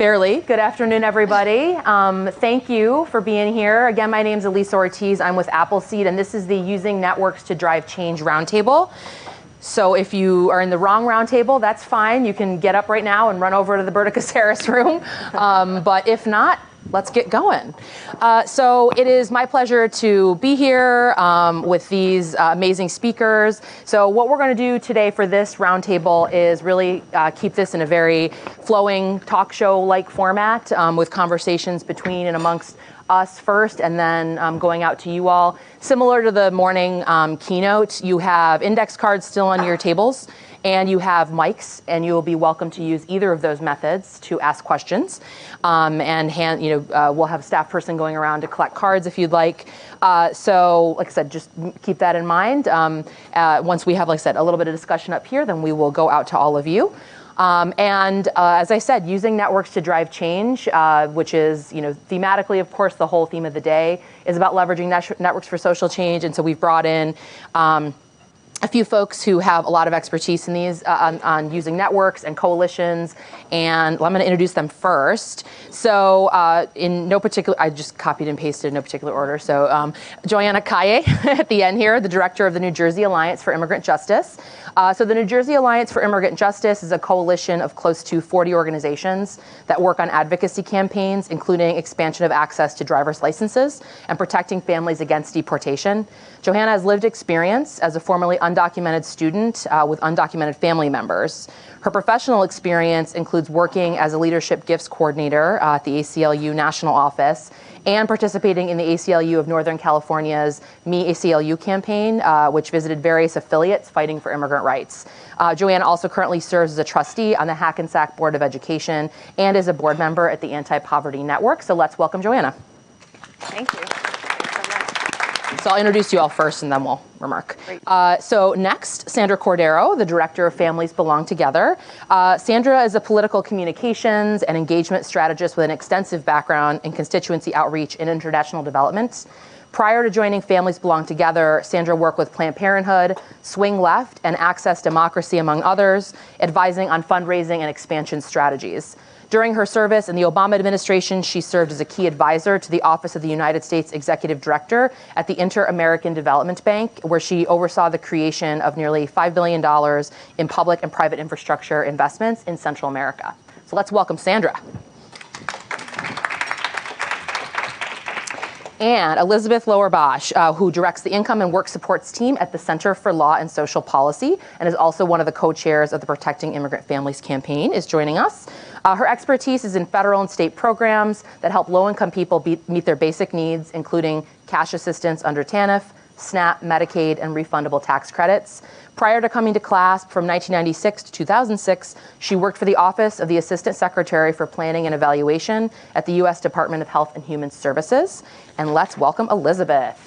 Barely. Good afternoon, everybody. Thank you for being here. Again, my name is Elisa Ortiz. I'm with Appleseed, and this is the Using Networks to Drive Change Roundtable. So if you are in the wrong roundtable, that's fine. You can get up right now and run over to the Berticus Harris room. But if not, let's get going. So it is my pleasure to be here with these amazing speakers. So what we're going to do today for this roundtable is really keep this in a very flowing talk show-like format with conversations between and amongst us first, and then going out to you all. Similar to the morning keynote, you have index cards still on your tables, and you have mics, and you will be welcome to use either of those methods to ask questions. We'll have a staff person going around to collect cards if you'd like. So, like I said, just keep that in mind. Once we have, like I said, a little bit of discussion up here, then we will go out to all of you. As I said, using networks to drive change, which is, thematically, of course, the whole theme of the day is about leveraging networks for social change. And so we've brought in a few folks who have a lot of expertise in these on using networks and coalitions, and I'm going to introduce them first. So in no particular, I just copied and pasted in no particular order. So Johanna Calle at the end here, the director of the New Jersey Alliance for Immigrant Justice. So the New Jersey Alliance for Immigrant Justice is a coalition of close to 40 organizations that work on advocacy campaigns, including expansion of access to driver's licenses and protecting families against deportation. Johanna has lived experience as a formerly undocumented student with undocumented family members. Her professional experience includes working as a leadership gifts coordinator at the ACLU National Office and participating in the ACLU of Northern California's Me ACLU campaign, which visited various affiliates fighting for immigrant rights. Johanna also currently serves as a trustee on the Hackensack Board of Education and is a board member at the Anti-Poverty Network. So let's welcome Johanna. Thank you. So I'll introduce you all first, and then we'll remark. So next, Sandra Cordero, the director of Families Belong Together. Sandra is a political communications and engagement strategist with an extensive background in constituency outreach and international development. Prior to joining Families Belong Together, Sandra worked with Planned Parenthood, Swing Left, and Access Democracy, among others, advising on fundraising and expansion strategies. During her service in the Obama administration, she served as a key advisor to the Office of the United States Executive Director at the Inter-American Development Bank, where she oversaw the creation of nearly $5 billion in public and private infrastructure investments in Central America. So let's welcome Sandra. And Elizabeth Lower-Basch, who directs the Income and Work Supports team at the Center for Law and Social Policy and is also one of the co-chairs of the Protecting Immigrant Families campaign, is joining us. Her expertise is in federal and state programs that help low-income people meet their basic needs, including cash assistance under TANF, SNAP, Medicaid, and refundable tax credits. Prior to coming to CLASP from 1996 to 2006, she worked for the Office of the Assistant Secretary for Planning and Evaluation at the U.S. Department of Health and Human Services. And let's welcome Elizabeth.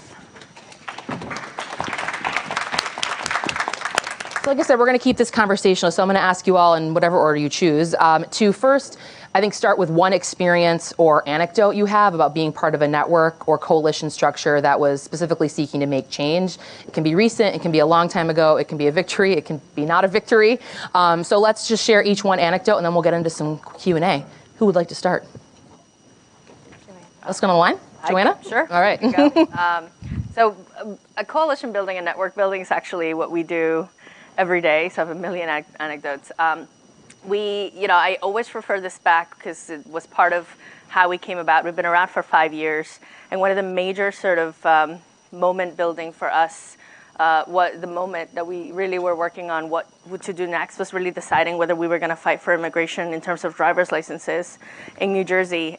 So like I said, we're going to keep this conversational, so I'm going to ask you all in whatever order you choose to first, I think, start with one experience or anecdote you have about being part of a network or coalition structure that was specifically seeking to make change. It can be recent, it can be a long time ago, it can be a victory, it can be not a victory. So let's just share each one anecdote, and then we'll get into some Q&A. Who would like to start? Let's go on the line. Johanna? Sure. All right. So a coalition building and network building is actually what we do every day, so I have a million anecdotes. I always refer this back because it was part of how we came about. We've been around for 5 years, and one of the major sort of moment building for us, what the moment that we really were working on what to do next was really deciding whether we were going to fight for immigration in terms of driver's licenses in New Jersey.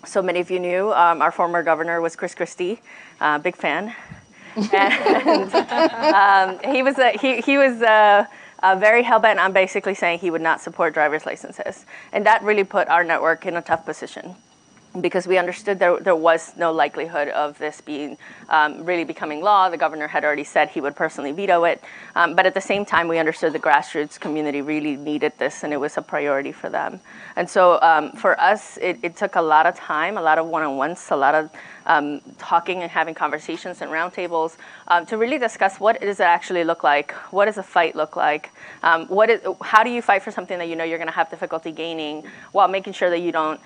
So many of you knew our former governor was Chris Christie, big fan. And he was very hell-bent on basically saying he would not support driver's licenses. And that really put our network in a tough position. because we understood there was no likelihood of this being really becoming law. The governor had already said he would personally veto it. But at the same time, we understood the grassroots community really needed this, and it was a priority for them. And so for us, it took a lot of time, a lot of one-on-ones, a lot of talking and having conversations and roundtables to really discuss what does it actually look like? What does a fight look like? How do you fight for something that you know you're going to have difficulty gaining while making sure that you don't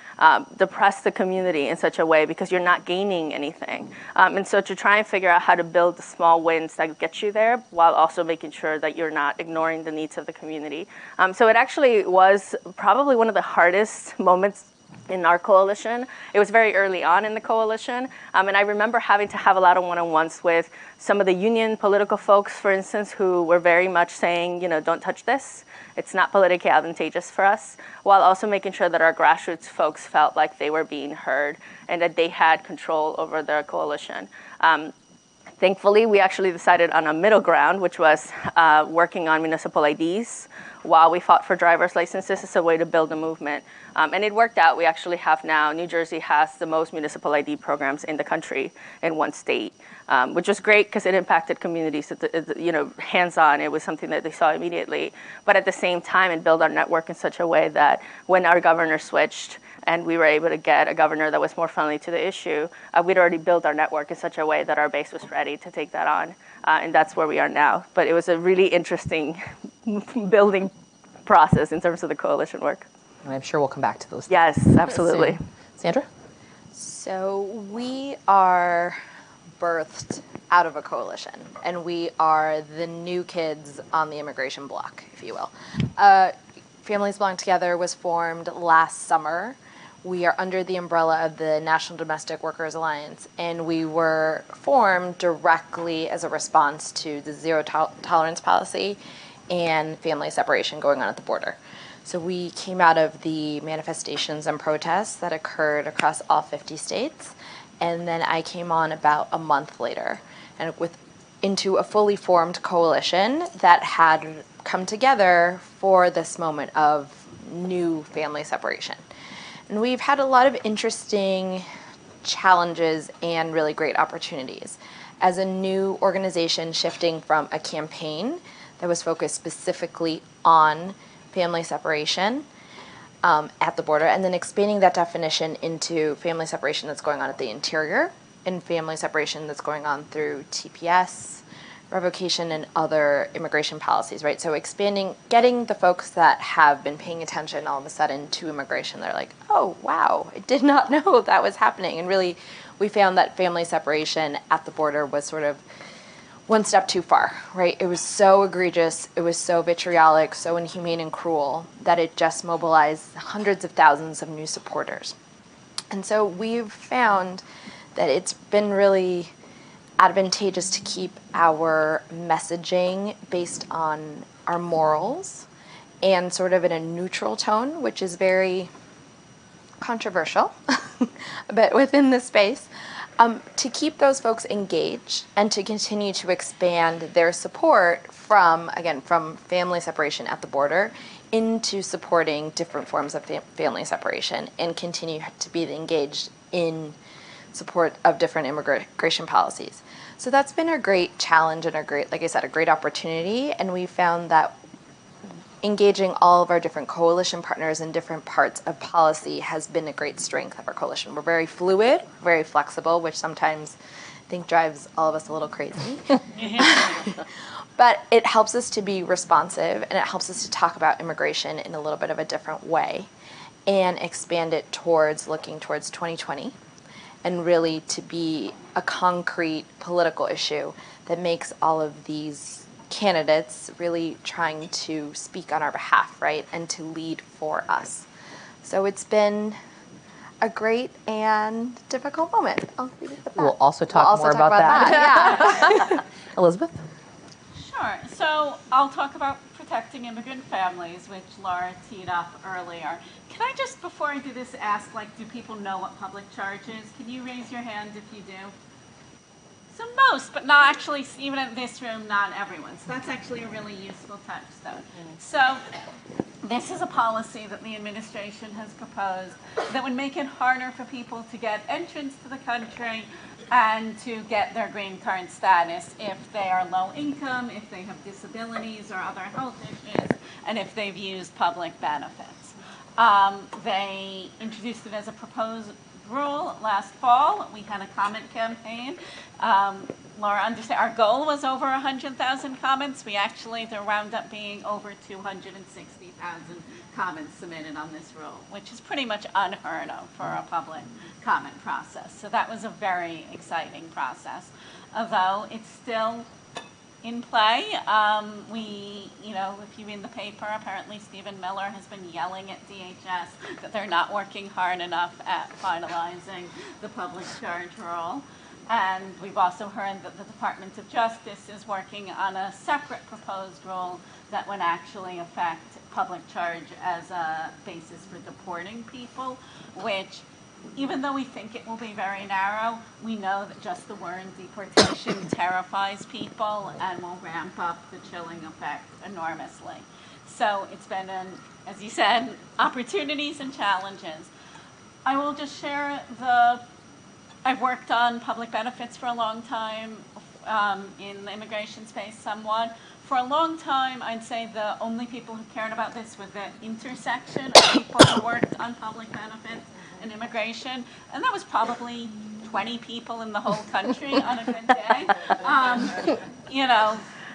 depress the community in such a way because you're not gaining anything. And so to try and figure out how to build the small wins that get you there while also making sure that you're not ignoring the needs of the community. So it actually was probably one of the hardest moments in our coalition. It was very early on in the coalition. And I remember having to have a lot of one-on-ones with some of the union political folks, for instance, who were very much saying, don't touch this. It's not politically advantageous for us, while also making sure that our grassroots folks felt like they were being heard and that they had control over their coalition. Thankfully, we actually decided on a middle ground, which was working on municipal IDs while we fought for driver's licenses as a way to build a movement. And it worked out. We actually have now, New Jersey has the most municipal ID programs in the country in one state, which was great because it impacted communities, hands-on. It was something that they saw immediately. But at the same time, it built our network in such a way that when our governor switched, and we were able to get a governor that was more friendly to the issue, we'd already built our network in such a way that our base was ready to take that on. And that's where we are now. But it was a really interesting building process in terms of the coalition work. And I'm sure we'll come back to those things. Yes, absolutely. Sandra? So we are birthed out of a coalition, and we are the new kids on the immigration block, if you will. Families Belong Together was formed last summer. We are under the umbrella of the National Domestic Workers Alliance, and we were formed directly as a response to the zero tolerance policy and family separation going on at the border. So we came out of the manifestations and protests that occurred across all 50 states, and then I came on about a month later, and into a fully formed coalition that had come together for this moment of new family separation. And we've had a lot of interesting challenges and really great opportunities. As a new organization shifting from a campaign that was focused specifically on family separation at the border, and then expanding that definition into family separation that's going on at the interior and family separation that's going on through TPS, revocation, and other immigration policies, right? So expanding, getting the folks that have been paying attention all of a sudden to immigration, they're like, oh, wow, I did not know that was happening. And really, we found that family separation at the border was sort of one step too far, right? It was so egregious, it was so vitriolic, so inhumane and cruel that it just mobilized hundreds of thousands of new supporters. And so we've found that it's been really advantageous to keep our messaging based on our morals and sort of in a neutral tone, which is very controversial, but within the space, to keep those folks engaged and to continue to expand their support from family separation at the border into supporting different forms of family separation and continue to be engaged in support of different immigration policies. So that's been a great challenge and a great opportunity. And we found that engaging all of our different coalition partners in different parts of policy has been a great strength of our coalition. We're very fluid, very flexible, which sometimes I think drives all of us a little crazy. But it helps us to be responsive, and it helps us to talk about immigration in a little bit of a different way and expand it looking towards 2020. And really to be a concrete political issue that makes all of these candidates really trying to speak on our behalf, right, and to lead for us. So it's been a great and difficult moment. I'll leave it at that. We'll also talk more about that. Yeah. Elizabeth? Sure. So I'll talk about protecting immigrant families, which Laura teed up earlier. Can I just, before I do this, ask, do people know what public charge is? Can you raise your hand if you do? So most, but not actually, even in this room, not everyone. So that's actually a really useful touchstone. So This is a policy that the administration has proposed that would make it harder for people to get entrance to the country and to get their green card status if they are low income, if they have disabilities or other health issues, and if they've used public benefits. They introduced it as a proposed rule last fall. We had a comment campaign. Laura, understand our goal was over 100,000 comments. There wound up being over 260,000 comments submitted on this rule, which is pretty much unheard of for a public comment process. So that was a very exciting process, although it's still in play. If you read the paper, apparently Stephen Miller has been yelling at DHS that they're not working hard enough at finalizing the public charge rule. And we've also heard that the Department of Justice is working on a separate proposed rule that would actually affect public charge as a basis for deporting people, which, even though we think it will be very narrow, we know that just the word deportation terrifies people and will ramp up the chilling effect enormously. So it's been, as you said, opportunities and challenges. I will just share I've worked on public benefits for a long time in the immigration space somewhat. For a long time, I'd say the only people who cared about this was the intersection of people who worked on public benefits and immigration, and that was probably 20 people in the whole country on a good day.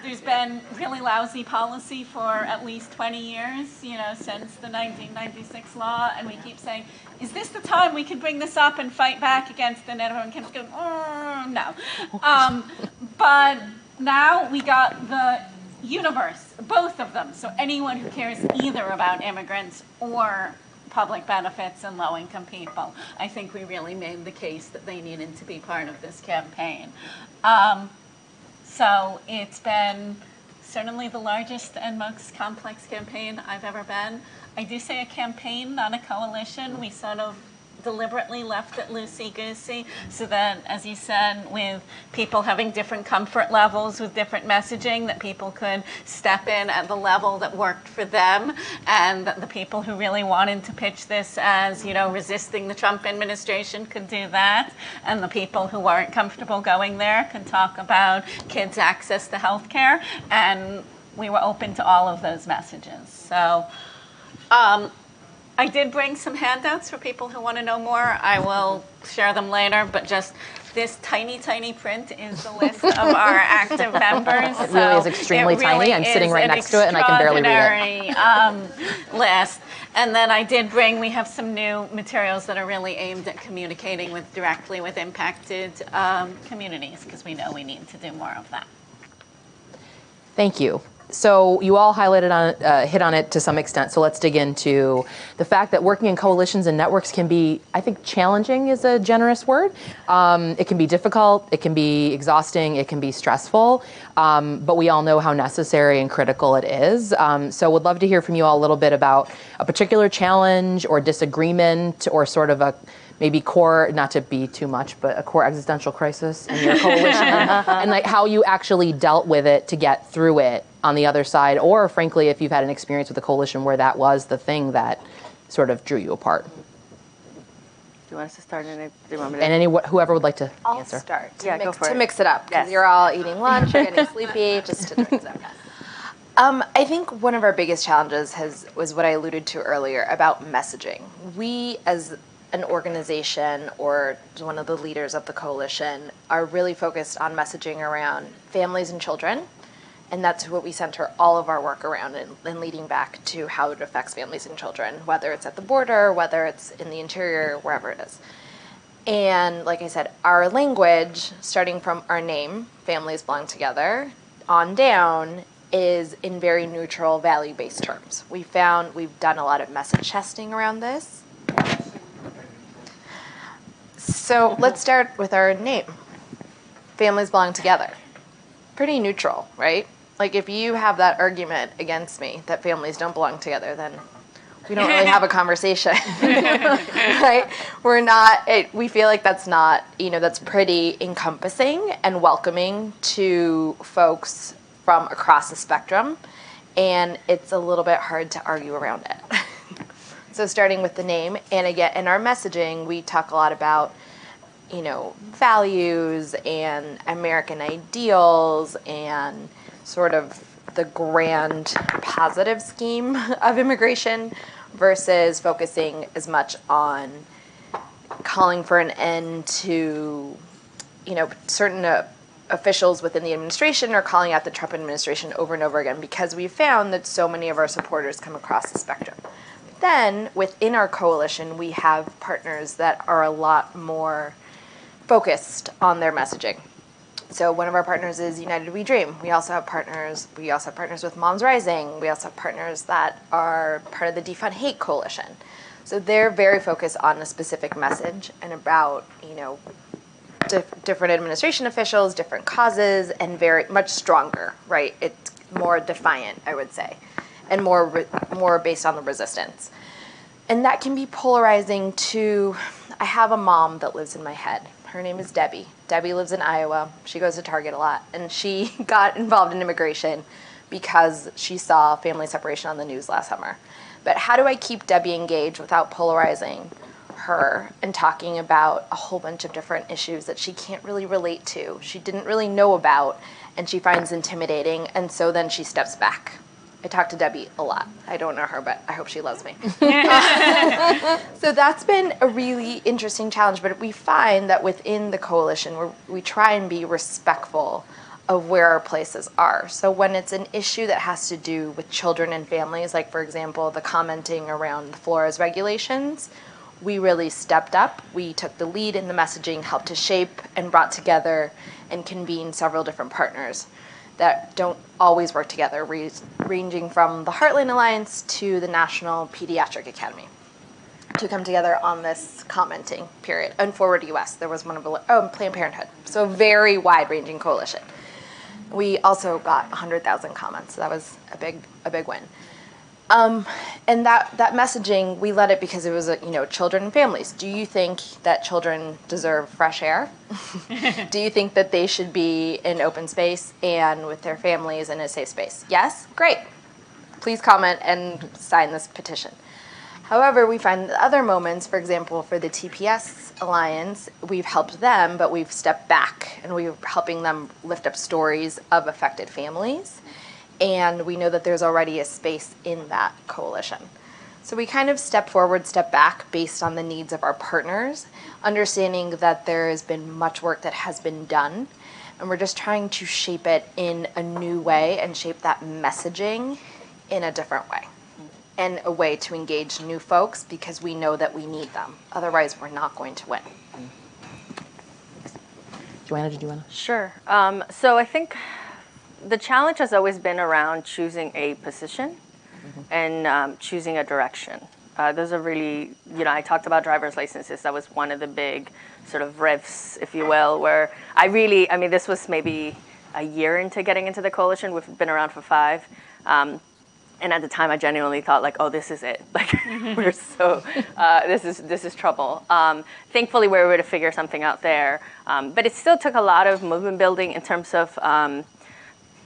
There's been really lousy policy for at least 20 years, since the 1996 law, and we keep saying, is this the time we can bring this up and fight back against it? And everyone keeps going, no. But now we got the universe, both of them. So anyone who cares either about immigrants or public benefits and low-income people, I think we really made the case that they needed to be part of this campaign. So it's been certainly the largest and most complex campaign I've ever been. I do say a campaign, not a coalition. We sort of deliberately left it loosey-goosey so that, as you said, with people having different comfort levels with different messaging, that people could step in at the level that worked for them, and that the people who really wanted to pitch this as, resisting the Trump administration could do that, and the people who weren't comfortable going there could talk about kids' access to health care, and we were open to all of those messages. So I did bring some handouts for people who want to know more. I will share them later, but just this tiny, tiny print is the list of our active members. It really is extremely tiny. I'm sitting right next to it, and I can barely read it. List. And then I did bring, we have some new materials that are really aimed at communicating directly with impacted communities, because we know we need to do more of that. Thank you. So you all hit on it to some extent. So let's dig into the fact that working in coalitions and networks can be, I think, challenging is a generous word. It can be difficult, it can be exhausting, it can be stressful, but we all know how necessary and critical it is. So would love to hear from you all a little bit about a particular challenge or disagreement or sort of a maybe core, not to be too much, but a core existential crisis in your coalition and like how you actually dealt with it to get through it on the other side, or frankly, if you've had an experience with a coalition where that was the thing that sort of drew you apart. Do you want us to start? Do you want me to? And whoever would like to answer. I'll start Go for to it. mix it up, because Yes. you're all eating lunch, you're getting sleepy, just to mix it up. I think one of our biggest challenges was what I alluded to earlier about messaging. We, as an organization or one of the leaders of the coalition, are really focused on messaging around families and children. And that's what we center all of our work around, and leading back to how it affects families and children, whether it's at the border, whether it's in the interior, wherever it is. And like I said, our language, starting from our name, Families Belong Together, on down, is in very neutral, value-based terms. We've done a lot of message testing around this. So let's start with our name. Families Belong Together. Pretty neutral, right? Like, if you have that argument against me that families don't belong together, then we don't really have a conversation, right? We feel like that's not, that's pretty encompassing and welcoming to folks from across the spectrum. and it's a little bit hard to argue around it. So starting with the name, and again, in our messaging, we talk a lot about, values and American ideals and sort of the grand positive scheme of immigration versus focusing as much on calling for an end to, certain officials within the administration or calling out the Trump administration over and over again, because we've found that so many of our supporters come across the spectrum. Then within our coalition, we have partners that are a lot more focused on their messaging. So one of our partners is United We Dream. We also have partners with Moms Rising. We also have partners that are part of the Defund Hate Coalition. So they're very focused on a specific message and about, different administration officials, different causes, and very much stronger, right? It's more defiant, I would say, and more based on the resistance. And that can be polarizing to, I have a mom that lives in my head. Her name is Debbie. Debbie lives in Iowa. She goes to Target a lot. And she got involved in immigration because she saw family separation on the news last summer. But how do I keep Debbie engaged without polarizing her and talking about a whole bunch of different issues that she can't really relate to, she didn't really know about, and she finds intimidating, and so then she steps back. I talk to Debbie a lot. I don't know her, but I hope she loves me. So that's been a really interesting challenge, but we find that within the coalition, we try and be respectful of where our places are. So when it's an issue that has to do with children and families, like for example, the commenting around the Flores regulations, we really stepped up. We took the lead in the messaging, helped to shape and brought together and convene several different partners that don't always work together, ranging from the Heartland Alliance to the National Pediatric Academy, to come together on this commenting period. And Forward US, there was one of Planned Parenthood. So a very wide-ranging coalition. We also got 100,000 comments, so that was a big win. And that messaging, we led it because it was, children and families. Do you think that children deserve fresh air? Do you think that they should be in open space and with their families in a safe space? Yes? Great. Please comment and sign this petition. However, we find other moments, for example, for the TPS Alliance, we've helped them, but we've stepped back and we're helping them lift up stories of affected families. And we know that there's already a space in that coalition. So we kind of step forward, step back based on the needs of our partners, understanding that there has been much work that has been done, and we're just trying to shape it in a new way and shape that messaging in a different way. And a way to engage new folks because we know that we need them. Otherwise, we're not going to win. Johanna, did you want to? Sure. So I think the challenge has always been around choosing a position and choosing a direction. Those are really, I talked about driver's licenses. That was one of the big sort of rifts, if you will, where this was maybe a year into getting into the coalition. We've been around for 5. And at the time, I genuinely thought, this is it. We're so, this is trouble. Thankfully, we were able to figure something out there. But it still took a lot of movement building in terms of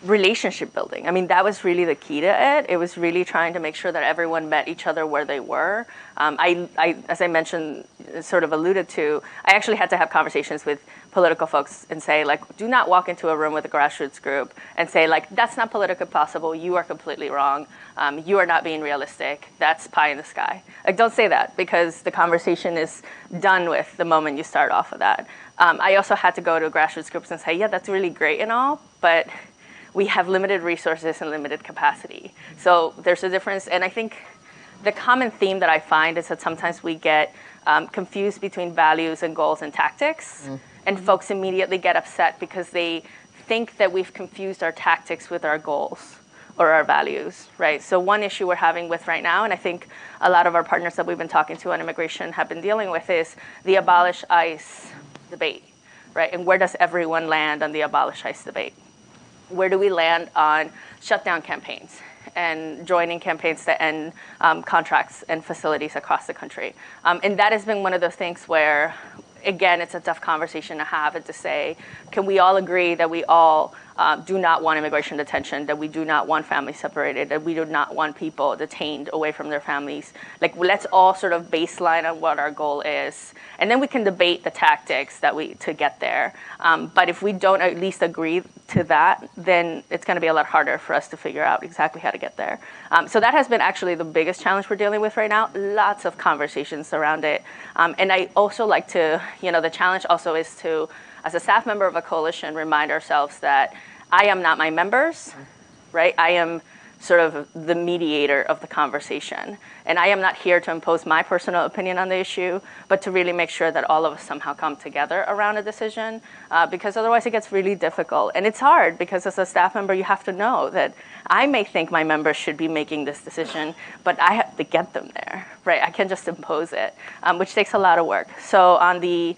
relationship building. That was really the key to it. It was really trying to make sure that everyone met each other where they were. As I mentioned, sort of alluded to, I actually had to have conversations with political folks and say, do not walk into a room with a grassroots group and say, that's not politically possible. You are completely wrong. You are not being realistic. That's pie in the sky. Don't say that, because the conversation is done with the moment you start off with that. I also had to go to grassroots groups and say, yeah, that's really great and all, but we have limited resources and limited capacity. So there's a difference. And I think the common theme that I find is that sometimes we get confused between values and goals and tactics. And folks immediately get upset because they think that we've confused our tactics with our goals or our values, right? So one issue we're having with right now, and I think a lot of our partners that we've been talking to on immigration have been dealing with, is the abolish ICE debate, right? And where does everyone land on the abolish ICE debate? Where do we land on shutdown campaigns and joining campaigns to end contracts and facilities across the country? And that has been one of those things where again, it's a tough conversation to have and to say, can we all agree that we all do not want immigration detention, that we do not want families separated, that we do not want people detained away from their families. Like, let's all sort of baseline on what our goal is, and then we can debate the tactics to get there. But if we don't at least agree to that, then it's going to be a lot harder for us to figure out exactly how to get there. So that has been actually the biggest challenge we're dealing with right now. Lots of conversations around it. And I also like to, the challenge also is to, as a staff member of a coalition, remind ourselves that I am not my members, right? I am sort of the mediator of the conversation. And I am not here to impose my personal opinion on the issue, but to really make sure that all of us somehow come together around a decision, because otherwise it gets really difficult. And it's hard because as a staff member, you have to know that I may think my members should be making this decision, but I have to get them there, right? I can't just impose it, which takes a lot of work. So on the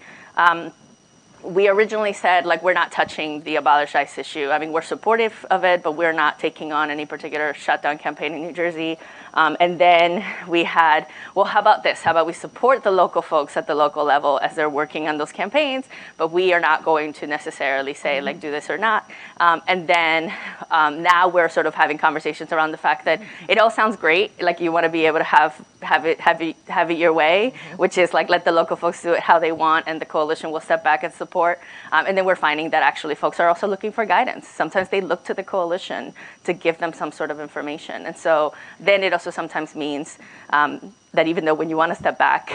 we originally said, like, we're not touching the Abolish ICE issue. I mean, we're supportive of it, but we're not taking on any particular shutdown campaign in New Jersey. And then we had, well, how about this? How about we support the local folks at the local level as they're working on those campaigns, but we are not going to necessarily say, like, do this or not. And then now we're sort of having conversations around the fact that it all sounds great. Like, you want to be able to have it your way, which is like, let the local folks do it how they want, and the coalition will step back and support. And then we're finding that actually folks are also looking for guidance. Sometimes they look to the coalition to give them some sort of information. And so then it also sometimes means that even though when you want to step back,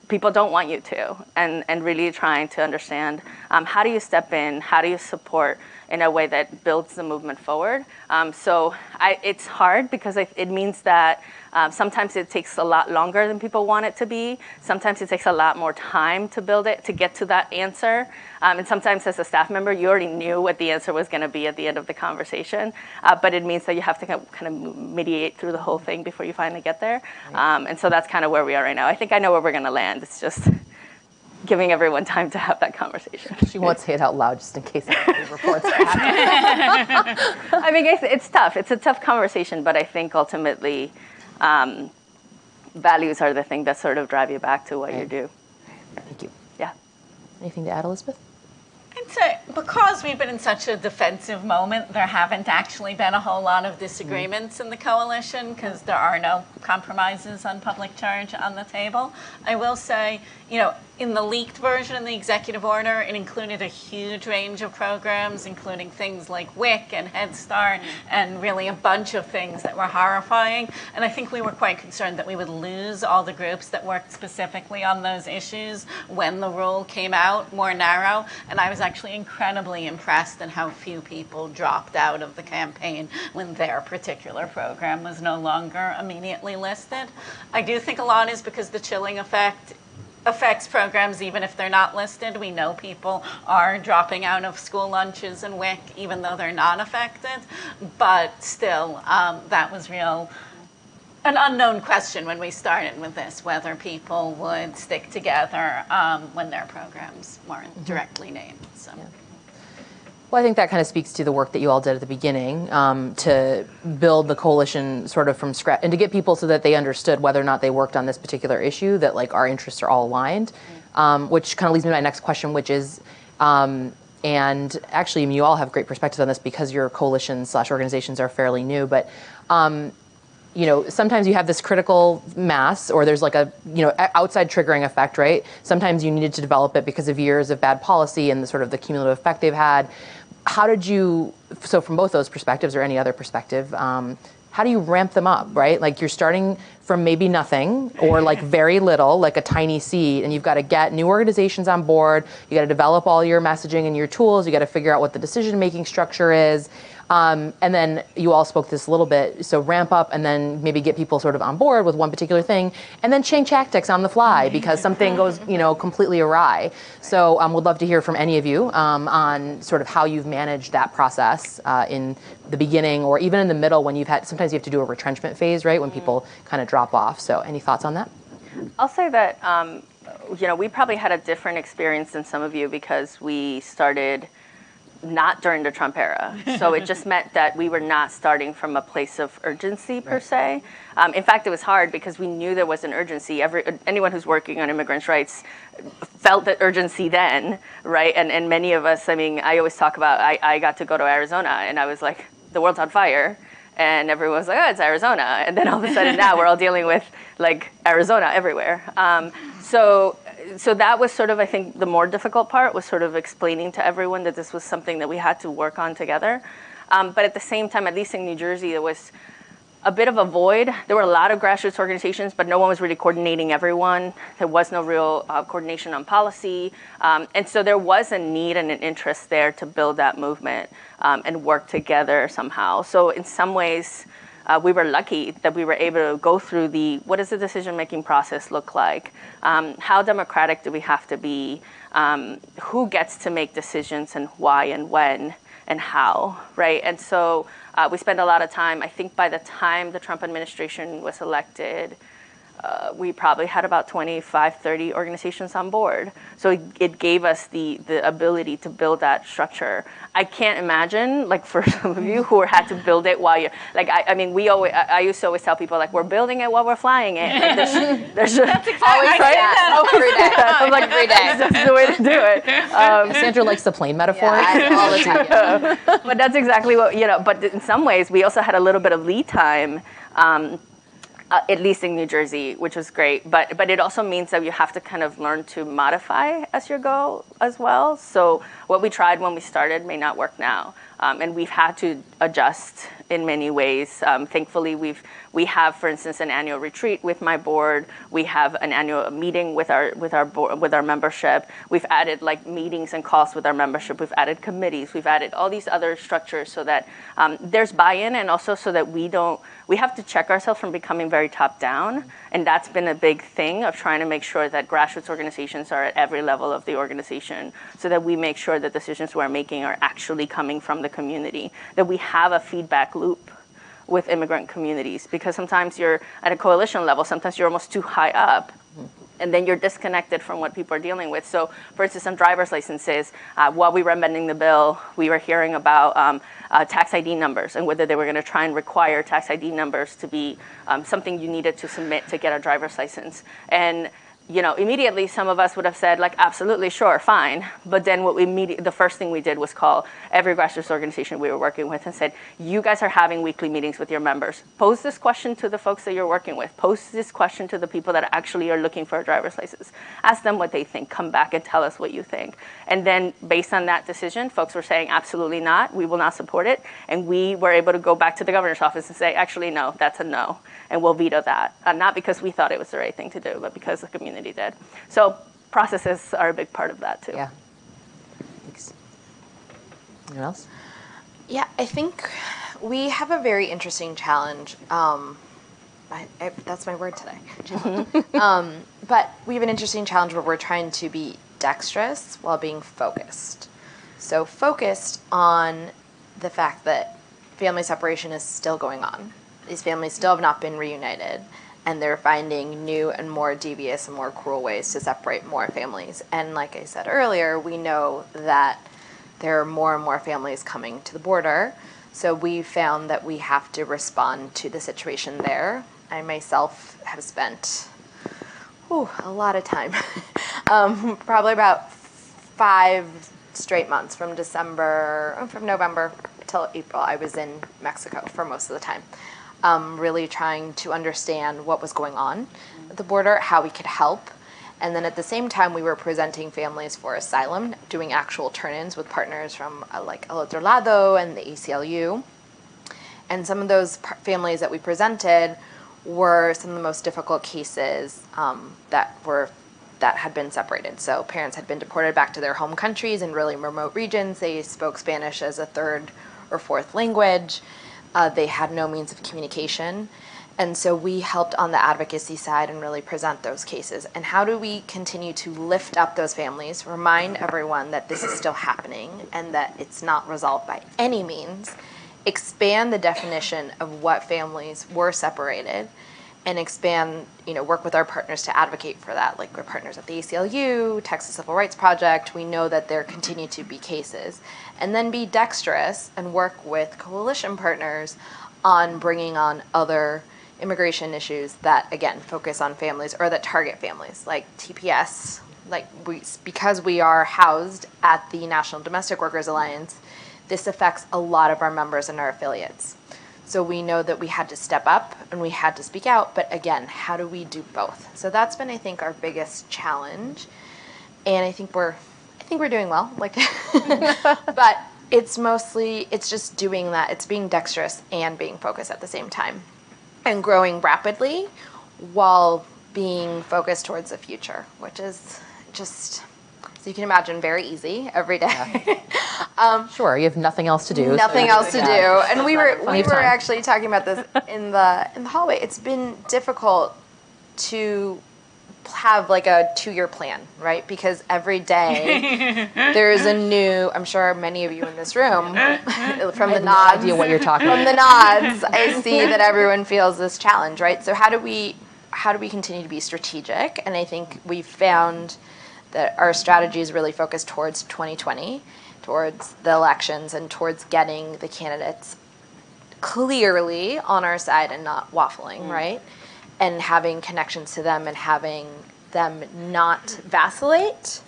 people don't want you to, and really trying to understand how do you step in, how do you support in a way that builds the movement forward. So it's hard because it means that sometimes it takes a lot longer than people want it to be. Sometimes it takes a lot more time to build it, to get to that answer. And sometimes as a staff member, you already knew what the answer was going to be at the end of the conversation. But it means that you have to kind of mediate through the whole thing before you finally get there. And so that's kind of where we are right now. I think I know where we're going to land. It's just giving everyone time to have that conversation. She won't say it out loud just in case anybody reports that. I mean, it's tough. It's a tough conversation, but I think ultimately values are the thing that sort of drive you back to what you do. Thank you. Yeah. Anything to add, Elizabeth? I'd say because we've been in such a defensive moment, there haven't actually been a whole lot of disagreements in the coalition because there are no compromises on public charge on the table. I will say, in the leaked version of the executive order, it included a huge range of programs, including things like WIC and Head Start, and really a bunch of things that were horrifying. And I think we were quite concerned that we would lose all the groups that worked specifically on those issues when the rule came out more narrow. And I was actually incredibly impressed at how few people dropped out of the campaign when their particular program was no longer immediately listed. I do think a lot is because the chilling effect affects programs even if they're not listed. We know people are dropping out of school lunches and WIC even though they're not affected. But still, that was an unknown question when we started with this, whether people would stick together when their programs weren't directly named. So. Yeah. Well, I think that kind of speaks to the work that you all did at the beginning to build the coalition sort of from scratch and to get people so that they understood whether or not they worked on this particular issue, that like our interests are all aligned, which kind of leads me to my next question, which is, and actually you all have great perspectives on this because your coalitions/organizations are fairly new, but sometimes you have this critical mass or there's like a, outside triggering effect, right? Sometimes you needed to develop it because of years of bad policy and the sort of the cumulative effect they've had. How did you, so from both those perspectives or any other perspective, how do you ramp them up, right? Like you're starting from maybe nothing or like very little, like a tiny seed, and you've got to get new organizations on board. You got to develop all your messaging and your tools. You got to figure out what the decision-making structure is. And then you all spoke this a little bit, so ramp up and then maybe get people sort of on board with one particular thing and then change tactics on the fly because something goes, completely awry. So would love to hear from any of you on sort of how you've managed that process in the beginning or even in the middle when sometimes you have to do a retrenchment phase, right, when people kind of drop off. So any thoughts on that? I'll say that, we probably had a different experience than some of you because we started not during the Trump era. So it just meant that we were not starting from a place of urgency per se. In fact, it was hard because we knew there was an urgency. Anyone who's working on immigrants' rights felt that urgency then, right? And many of us, I mean, I always talk about, I got to go to Arizona and I was like, the world's on fire. And everyone was like, oh, it's Arizona. And then all of a sudden now we're all dealing with like Arizona everywhere. So that was sort of, I think, the more difficult part was sort of explaining to everyone that this was something that we had to work on together. But at the same time, at least in New Jersey, there was a bit of a void. There were a lot of grassroots organizations, but no one was really coordinating everyone. There was no real coordination on policy. And so there was a need and an interest there to build that movement and work together somehow. So in some ways, we were lucky that we were able to go through what does the decision-making process look like? How democratic do we have to be? Who gets to make decisions and why and when and how, right? And so we spent a lot of time, I think by the time the Trump administration was elected, we probably had about 25, 30 organizations on board. So it gave us the ability to build that structure. I can't imagine, like for some of you who had to build it while you're, like, I mean, I used to always tell people, like, we're building it while we're flying it. Like, that's exactly Always right? every day. I'm like, Every day. that's the way to do it. Sandra likes the plane metaphor. All the time. But that's exactly what, but in some ways, we also had a little bit of lead time, at least in New Jersey, which was great. But it also means that you have to kind of learn to modify as you go as well. So what we tried when we started may not work now. And we've had to adjust in many ways. Thankfully, we have, for instance, an annual retreat with my board. We have an annual meeting with our board, with our membership. We've added like meetings and calls with our membership. We've added committees. We've added all these other structures so that there's buy-in, and also so that we have to check ourselves from becoming very top-down. And that's been a big thing of trying to make sure that grassroots organizations are at every level of the organization, so that we make sure that decisions we're making are actually coming from the community, that we have a feedback loop with immigrant communities. Because sometimes you're at a coalition level, sometimes you're almost too high up, and then you're disconnected from what people are dealing with. So, for instance, on driver's licenses, while we were amending the bill, we were hearing about tax ID numbers and whether they were going to try and require tax ID numbers to be something you needed to submit to get a driver's license. And immediately some of us would have said, like, absolutely, sure, fine. But then the first thing we did was call every grassroots organization we were working with and said, you guys are having weekly meetings with your members. Pose this question to the folks that you're working with. Pose this question to the people that actually are looking for a driver's license. Ask them what they think. Come back and tell us what you think. And then based on that decision, folks were saying, absolutely not. We will not support it. And we were able to go back to the governor's office and say, actually, no, that's a no. And we'll veto that. Not because we thought it was the right thing to do, but because the community did. So processes are a big part of that too. Yeah. Thanks. Anyone else? Yeah, I think we have a very interesting challenge. That's my word today. But we have an interesting challenge where we're trying to be dexterous while being focused. So focused on the fact that family separation is still going on. These families still have not been reunited, and they're finding new and more devious and more cruel ways to separate more families. And like I said earlier, we know that there are more and more families coming to the border. So we found that we have to respond to the situation there. I myself have spent a lot of time, probably about 5 straight months from November till April. I was in Mexico for most of the time. Really trying to understand what was going on at the border, how we could help. And then at the same time, we were presenting families for asylum, doing actual turn-ins with partners from like El Otro Lado and the ACLU. And some of those families that we presented were some of the most difficult cases that had been separated. So parents had been deported back to their home countries in really remote regions. They spoke Spanish as a 3rd or 4th language. They had no means of communication. And so we helped on the advocacy side and really present those cases. And how do we continue to lift up those families, remind everyone that this is still happening and that it's not resolved by any means, expand the definition of what families were separated, and expand, work with our partners to advocate for that. Like, we're partners at the ACLU, Texas Civil Rights Project. We know that there continue to be cases. And then be dexterous and work with coalition partners on bringing on other immigration issues that, again, focus on families or that target families, like TPS. Because we are housed at the National Domestic Workers Alliance, this affects a lot of our members and our affiliates. So we know that we had to step up and we had to speak out, but again, how do we do both? So that's been, I think, our biggest challenge. And I think we're doing well. But it's just doing that. It's being dexterous and being focused at the same time and growing rapidly while being focused towards the future, which is just, so you can imagine, very easy every day. Sure, you have nothing else to do. Nothing else to do. And we were actually talking about this in the hallway. It's been difficult to have like a 2-year plan, right? Because every day there's a new, I'm sure many of you in this room, from the nods, idea what you're talking from the nods, I see that everyone feels this challenge, right? So how do we continue to be strategic? And I think we found that our strategy is really focused towards 2020, towards the elections, and towards getting the candidates clearly on our side and not waffling, right? And having connections to them and having them not vacillate,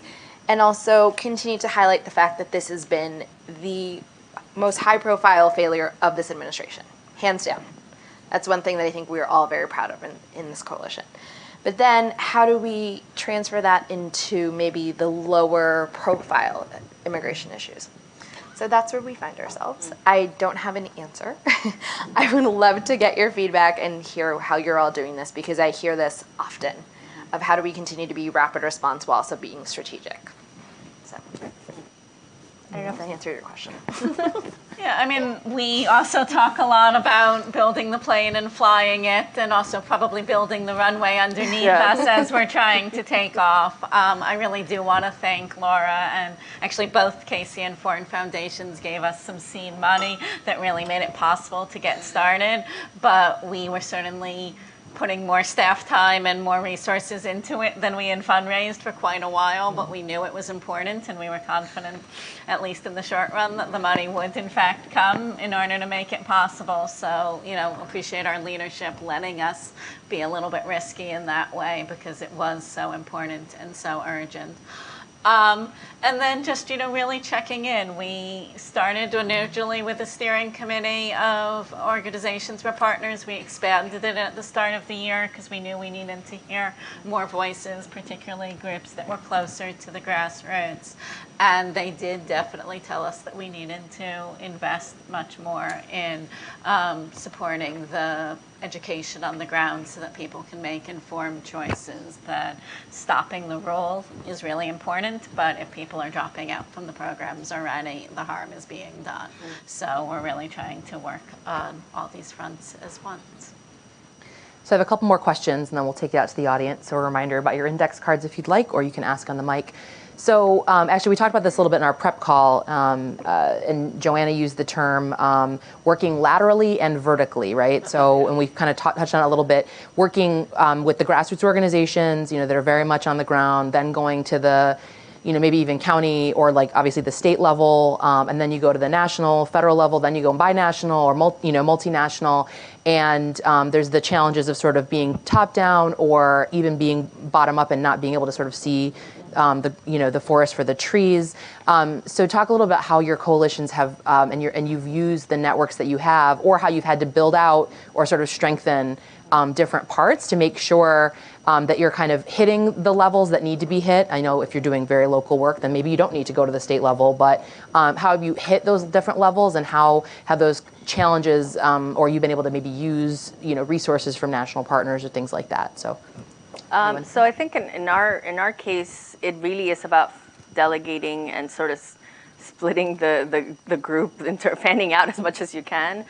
and also continue to highlight the fact that this has been the most high-profile failure of this administration, hands down. That's one thing that I think we are all very proud of in this coalition. But then how do we transfer that into maybe the lower profile immigration issues? So that's where we find ourselves. I don't have an answer. I would love to get your feedback and hear how you're all doing this, because I hear this often of how do we continue to be rapid response while also being strategic. So I don't know if that answered your question. Yeah, I mean, we also talk a lot about building the plane and flying it, and also probably building the runway underneath us as we're trying to take off. I really do want to thank Laura, and actually both Casey and Foreign Foundations gave us some seed money that really made it possible to get started, but we were certainly putting more staff time and more resources into it than we had fundraised for quite a while, but we knew it was important, and we were confident, at least in the short run, that the money would in fact come in order to make it possible. So, appreciate our leadership letting us be a little bit risky in that way, because it was so important and so urgent. And then just, really checking in. We started originally with a steering committee of organizations we're partners. We expanded it at the start of the year because we knew we needed to hear more voices, particularly groups that were closer to the grassroots. And they did definitely tell us that we needed to invest much more in supporting the education on the ground so that people can make informed choices, that stopping the roll is really important, but if people are dropping out from the programs already, the harm is being done. So we're really trying to work on all these fronts as once. So I have a couple more questions, and then we'll take it out to the audience. So a reminder about your index cards if you'd like, or you can ask on the mic. So actually, we talked about this a little bit in our prep call, and Johanna used the term working laterally and vertically, right? So, and we kind of touched on it a little bit, working with the grassroots organizations, that are very much on the ground, then going to the, maybe even county or like obviously the state level, and then you go to the national, federal level, then you go binational or multinational, and there's the challenges of sort of being top down or even being bottom up and not being able to sort of see the forest for the trees. So talk a little about how your coalitions have, and you've used the networks that you have, or how you've had to build out or sort of strengthen different parts to make sure that you're kind of hitting the levels that need to be hit. I know if you're doing very local work, then maybe you don't need to go to the state level, but how have you hit those different levels, and how have those challenges, or you've been able to maybe use, resources from national partners or things like that? So I think in our case, it really is about delegating and sort of splitting the group, fanning out as much as you can.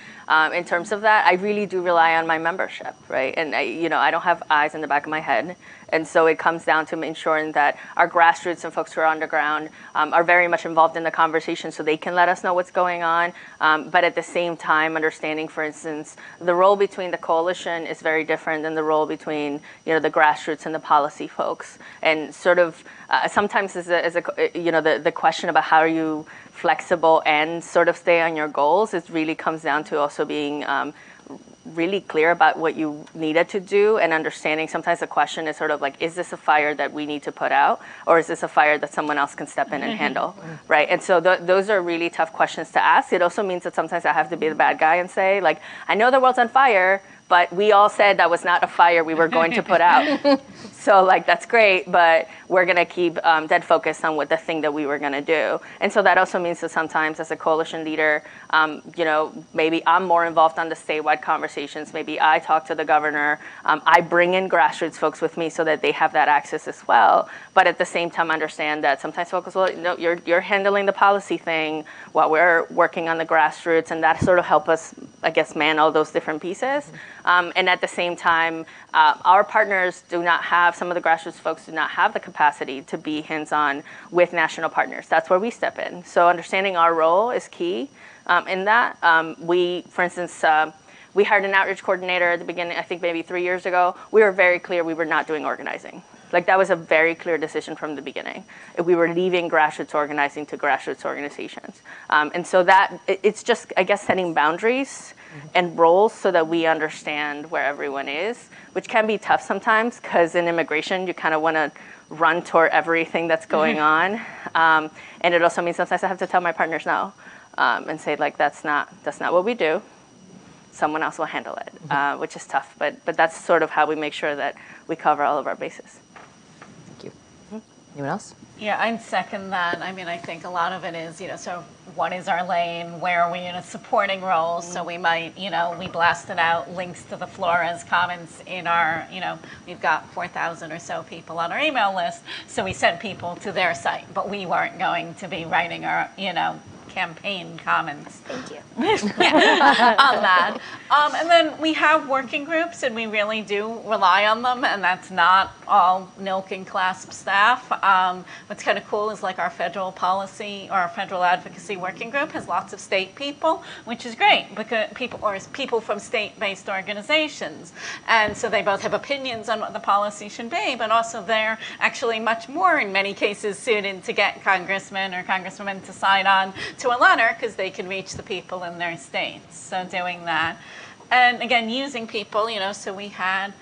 In terms of that, I really do rely on my membership, right? And I don't have eyes in the back of my head. And so it comes down to ensuring that our grassroots and folks who are underground are very much involved in the conversation so they can let us know what's going on. But at the same time, understanding, for instance, the role between the coalition is very different than the role between the grassroots and the policy folks. And sort of sometimes the question about how are you flexible and sort of stay on your goals, it really comes down to also being really clear about what you needed to do and understanding. Sometimes the question is sort of like, is this a fire that we need to put out, or is this a fire that someone else can step in and handle, right? And so those are really tough questions to ask. It also means that sometimes I have to be the bad guy and say, like, I know the world's on fire, but we all said that was not a fire we were going to put out. So like, that's great, but we're gonna keep dead focused on what the thing that we were gonna do. And so that also means that sometimes as a coalition leader, maybe I'm more involved on the statewide conversations. Maybe I talk to the governor. I bring in grassroots folks with me so that they have that access as well. But at the same time, understand that sometimes folks will, you're handling the policy thing while we're working on the grassroots, and that sort of help us, I guess, man all those different pieces. And at the same time, our partners do not have, some of the grassroots folks do not have the capacity to be hands-on with national partners. That's where we step in. So understanding our role is key in that. We, for instance, we hired an outreach coordinator at the beginning, I think maybe 3 years ago. We were very clear we were not doing organizing. Like, that was a very clear decision from the beginning. We were leaving grassroots organizing to grassroots organizations. And so that, it's just, I guess, setting boundaries and roles so that we understand where everyone is, which can be tough sometimes, because in immigration, you kind of want to run toward everything that's going on. And it also means sometimes I have to tell my partners no, and say, like, that's not what we do. Someone else will handle it, which is tough. But that's sort of how we make sure that we cover all of our bases. Thank you. Anyone else? Yeah, I'd second that. I mean, I think a lot of it is, so what is our lane? Where are we in a supporting role? So we might, we blasted out links to the Flores comments in our, we've got 4,000 or so people on our email list. So we sent people to their site, but we weren't going to be writing our, campaign comments. Thank you. On that. And then we have working groups, and we really do rely on them, and that's not all NILC and CLASP staff. What's kind of cool is like our federal policy or our federal advocacy working group has lots of state people, which is great because people from state-based organizations. And so they both have opinions on what the policy should be, but also they're actually much more, in many cases, suited to get congressmen or congresswomen to sign on to a letter because they can reach the people in their states. So doing that. And again, using people, so we had,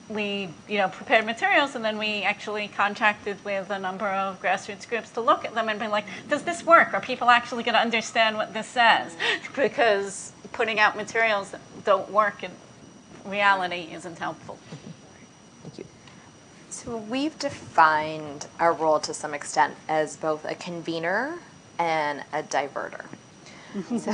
we prepared materials, and then we actually contracted with a number of grassroots groups to look at them and be like, does this work? Are people actually going to understand what this says? Because putting out materials that don't work in reality isn't helpful. Thank you. So we've defined our role to some extent as both a convener and a diverter. So,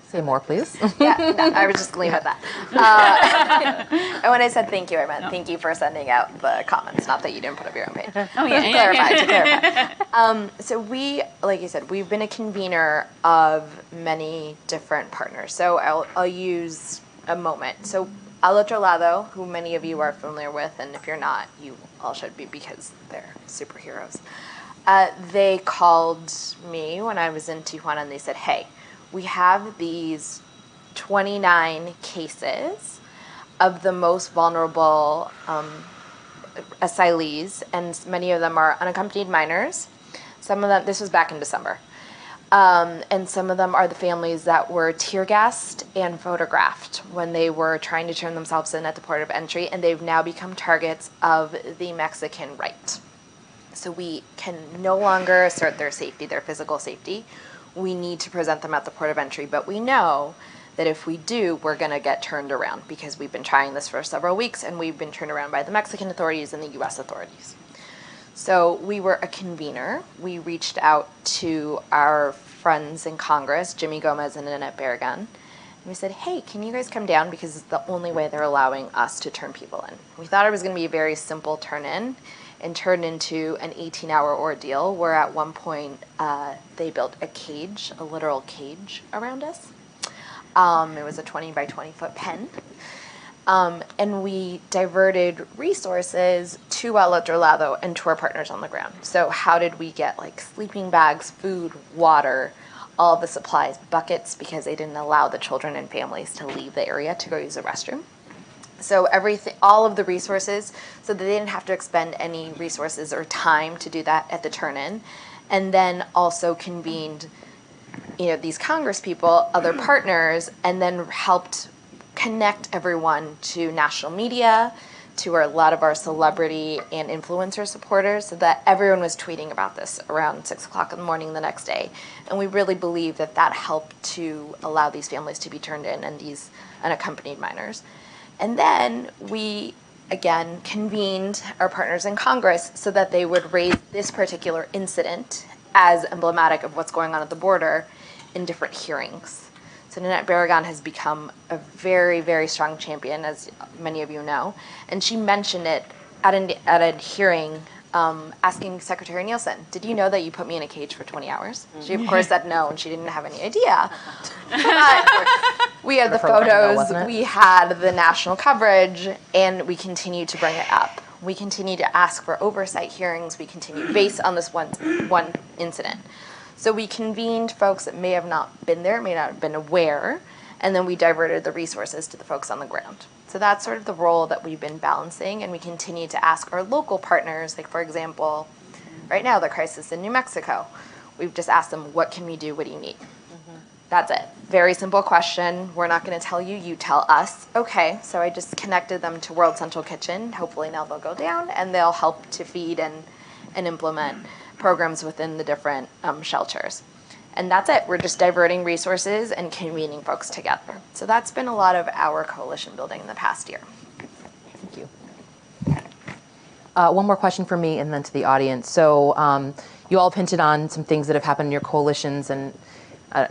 Say more, please. yeah, no, I was just going to leave it at that. And when I said thank you, I meant thank you for sending out the comments, not that you didn't put up your own page. Oh, yeah. To clarify. So we, like you said, we've been a convener of many different partners. So I'll use a moment. So Al Otro Lado, who many of you are familiar with, and if you're not, you all should be because they're superheroes. They called me when I was in Tijuana, and they said, hey, we have these 29 cases of the most vulnerable asylees, and many of them are unaccompanied minors. Some of them, this was back in December, and some of them are the families that were tear gassed and photographed when they were trying to turn themselves in at the port of entry, and they've now become targets of the Mexican right. So we can no longer assert their safety, their physical safety. We need to present them at the port of entry, but we know that if we do, we're going to get turned around because we've been trying this for several weeks, and we've been turned around by the Mexican authorities and the U.S. authorities. So we were a convener. We reached out to our friends in Congress, Jimmy Gomez and Annette Barragan, and we said, hey, can you guys come down because it's the only way they're allowing us to turn people in. We thought it was going to be a very simple turn-in, and turned into an 18-hour ordeal where at one point they built a cage, a literal cage around us. It was a 20 by 20 foot pen. And we diverted resources to El Otro Lado and to our partners on the ground. So how did we get like sleeping bags, food, water, all the supplies, buckets, because they didn't allow the children and families to leave the area to go use the restroom. So everything, all of the resources, so that they didn't have to expend any resources or time to do that at the turn-in. And then also convened, these Congress people, other partners, and then helped connect everyone to national media, to a lot of our celebrity and influencer supporters, so that everyone was tweeting about this around 6 o'clock in the morning the next day. And we really believe that that helped to allow these families to be turned in and these unaccompanied minors. And then we, again, convened our partners in Congress so that they would raise this particular incident as emblematic of what's going on at the border in different hearings. So Nanette Barragan has become a very, very strong champion, as many of you know, and she mentioned it at a hearing, asking Secretary Nielsen, did you know that you put me in a cage for 20 hours? She, of course, said no, and she didn't have any idea. But we had the photos, we had the national coverage, and we continue to bring it up. We continue to ask for oversight hearings. We continue based on this one incident. So we convened folks that may have not been there, may not have been aware, and then we diverted the resources to the folks on the ground. So that's sort of the role that we've been balancing, and we continue to ask our local partners, like for example, right now the crisis in New Mexico. We've just asked them, what can we do, what do you need? That's it. Very simple question. We're not going to tell you, you tell us. Okay, so I just connected them to World Central Kitchen. Hopefully now they'll go down and they'll help to feed and implement programs within the different shelters. And that's it. We're just diverting resources and convening folks together. So that's been a lot of our coalition building in the past year. Thank you. One more question for me and then to the audience. So you all hinted on some things that have happened in your coalitions, and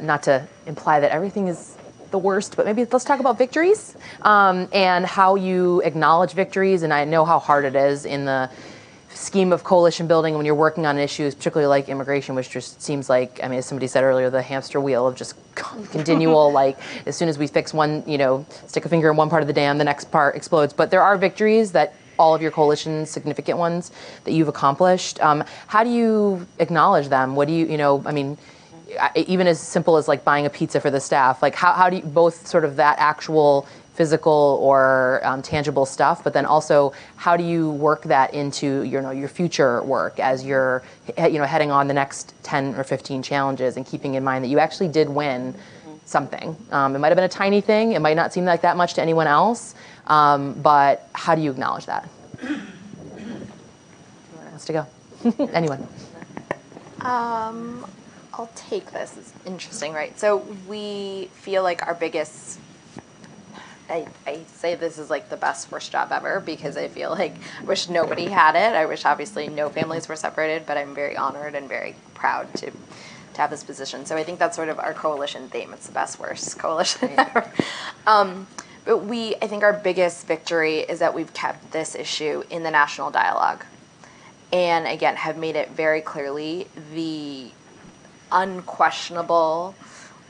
not to imply that everything is the worst, but maybe let's talk about victories and how you acknowledge victories. And I know how hard it is in the scheme of coalition building when you're working on issues, particularly like immigration, which just seems like, I mean, as somebody said earlier, the hamster wheel of just continual, like as soon as we fix one, stick a finger in one part of the dam, the next part explodes. But there are victories that all of your coalitions, significant ones that you've accomplished. How do you acknowledge them? What do you, even as simple as like buying a pizza for the staff, like how do you both sort of that actual physical or tangible stuff, but then also how do you work that into your future work as you're heading on the next 10 or 15 challenges and keeping in mind that you actually did win something. It might have been a tiny thing, it might not seem like that much to anyone else, but how do you acknowledge that? Who wants to go? Anyone? I'll take this. It's interesting, right? So we feel like our biggest, I say this is like the best worst job ever because I feel like I wish nobody had it. I wish obviously no families were separated, but I'm very honored and very proud to have this position. So I think that's sort of our coalition theme. It's the best worst coalition ever. But I think our biggest victory is that we've kept this issue in the national dialogue. And again, have made it very clearly the unquestionable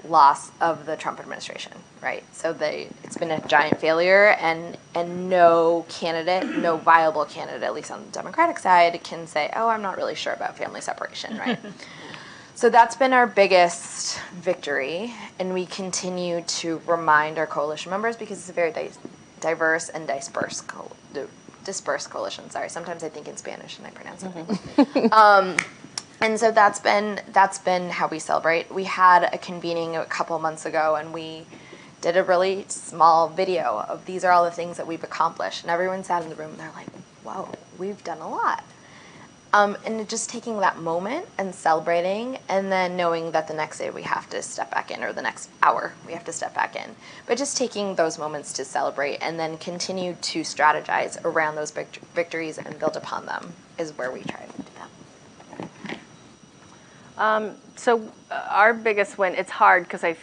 loss of the Trump administration, right? So it's been a giant failure, and no candidate, no viable candidate, at least on the Democratic side, can say, oh, I'm not really sure about family separation, right? So that's been our biggest victory, and we continue to remind our coalition members because it's a very diverse and dispersed coalition. Sorry, sometimes I think in Spanish and I pronounce it. And so that's been how we celebrate. We had a convening a couple months ago, and we did a really small video of these are all the things that we've accomplished. And everyone sat in the room and they're like, whoa, we've done a lot. And just taking that moment and celebrating, and then knowing that the next day we have to step back in, or the next hour we have to step back in. But just taking those moments to celebrate and then continue to strategize around those victories and build upon them is where we try to do that. So our biggest win, it's hard because I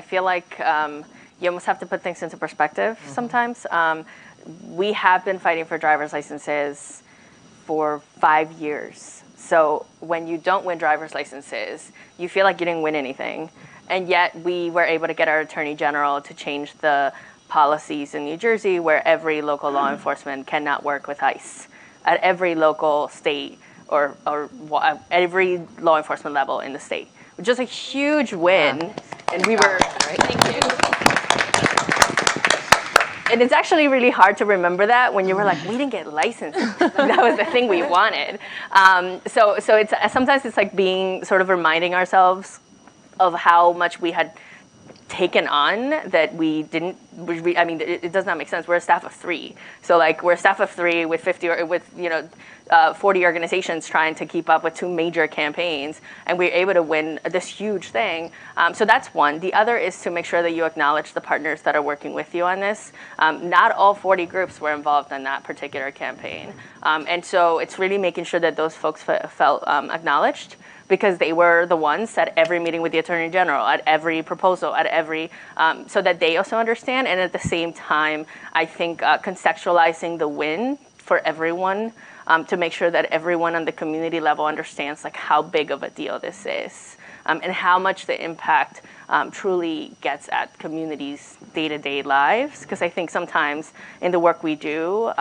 feel like you almost have to put things into perspective sometimes. We have been fighting for driver's licenses for 5 years. So when you don't win driver's licenses, you feel like you didn't win anything. And yet we were able to get our Attorney General to change the policies in New Jersey where every local law enforcement cannot work with ICE at every local state or every law enforcement level in the state, which is a huge win. Yeah. And we were, thank you. And it's actually really hard to remember that when you were like, we didn't get licensed. That was the thing we wanted. So it's sometimes it's like being sort of reminding ourselves of how much we had taken on that we didn't. I mean, it does not make sense. We're a staff of 3, so like we're a staff of 3 with 50 or with 40 organizations trying to keep up with 2 major campaigns, and we're able to win this huge thing. So that's one. The other is to make sure that you acknowledge the partners that are working with you on this. Not all 40 groups were involved in that particular campaign, and so it's really making sure that those folks felt acknowledged, because they were the ones at every meeting with the Attorney General, at every proposal, at every, so that they also understand. And at the same time, I think contextualizing the win for everyone to make sure that everyone on the community level understands like how big of a deal this is, and how much the impact truly gets at communities' day-to-day lives. Because I think sometimes in the work we do,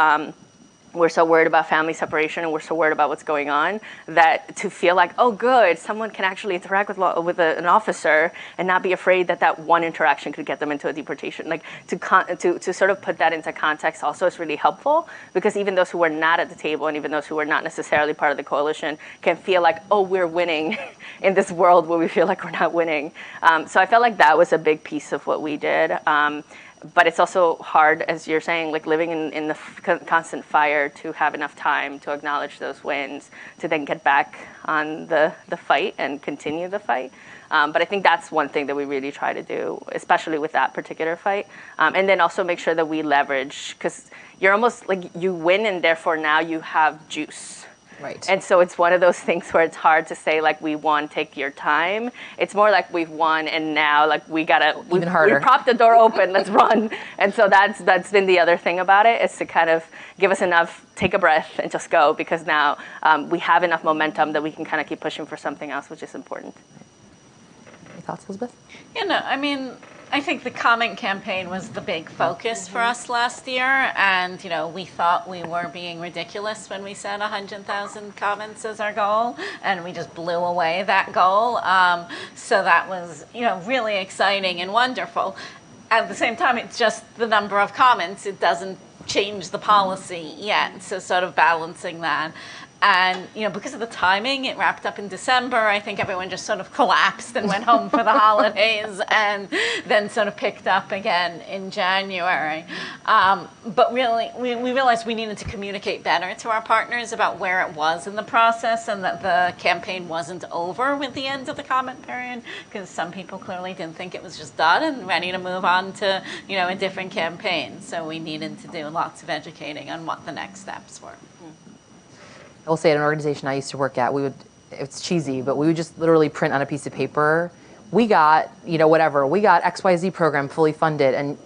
we're so worried about family separation and we're so worried about what's going on that to feel like, oh, good, someone can actually interact with an officer and not be afraid that one interaction could get them into a deportation. Like to sort of put that into context also is really helpful, because even those who are not at the table and even those who are not necessarily part of the coalition can feel like, oh, we're winning in this world where we feel like we're not winning. So I felt like that was a big piece of what we did. But it's also hard, as you're saying, like living in the constant fire, to have enough time to acknowledge those wins, to then get back on the fight and continue the fight. But I think that's one thing that we really try to do, especially with that particular fight. And then also make sure that we leverage, because you're almost like you win and therefore now you have juice. Right. And so it's one of those things where it's hard to say like we won, take your time. It's more like we've won and now like we propped the door open, let's run. And so that's been the other thing about it, is to kind of give us enough, take a breath and just go, because now we have enough momentum that we can kind of keep pushing for something else, which is important. Any thoughts, Elizabeth? I mean, I think the comment campaign was the big focus for us last year, and we thought we were being ridiculous when we set 100,000 comments as our goal, and we just blew away that goal. So that was really exciting and wonderful. At the same time, it's just the number of comments. It doesn't change the policy yet. So sort of balancing that. And, because of the timing, it wrapped up in December. I think everyone just sort of collapsed and went home for the holidays, and then sort of picked up again in January. But really, we realized we needed to communicate better to our partners about where it was in the process, and that the campaign wasn't over with the end of the comment period, because some people clearly didn't think it was just done and ready to move on to, a different campaign. So we needed to do lots of educating on what the next steps were. I will say at an organization I used to work at, it's cheesy, but we would just literally print on a piece of paper, we got, whatever, we got XYZ program fully funded, and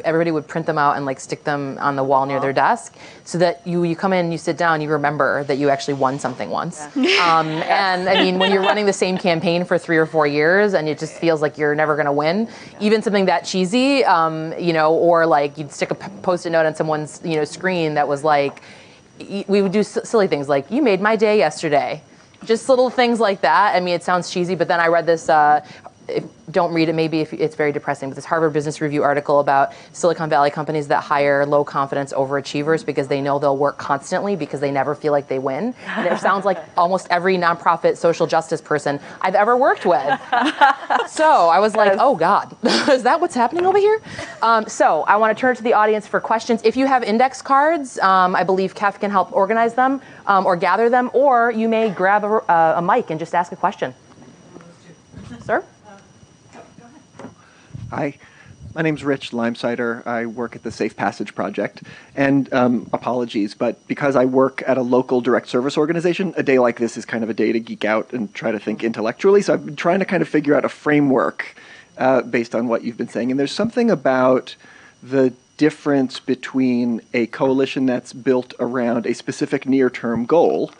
everybody would print them out and like stick them on the wall near their desk, so that you come in, you sit down, you remember that you actually won something once. Yeah. And I mean, when you're running the same campaign for 3 or 4 years and it just feels like you're never gonna win, even something that cheesy, or like you'd stick a Post-it note on someone's, screen that was like, we would do silly things like, you made my day yesterday. Just little things like that. I mean, it sounds cheesy, but then I read this, don't read it maybe if it's very depressing, but this Harvard Business Review article about Silicon Valley companies that hire low confidence overachievers because they know they'll work constantly because they never feel like they win. And it sounds like almost every nonprofit social justice person I've ever worked with. So I was like, oh God, is that what's happening over here? So I want to turn to the audience for questions. If you have index cards, I believe Kef can help organize them or gather them, or you may grab a mic and just ask a question. Sir? Hi, my name's Rich Limesider. I work at the Safe Passage Project. And apologies, but because I work at a local direct service organization, a day like this is kind of a day to geek out and try to think intellectually. So I've been trying to kind of figure out a framework based on what you've been saying. And there's something about the difference between a coalition that's built around a specific near-term goal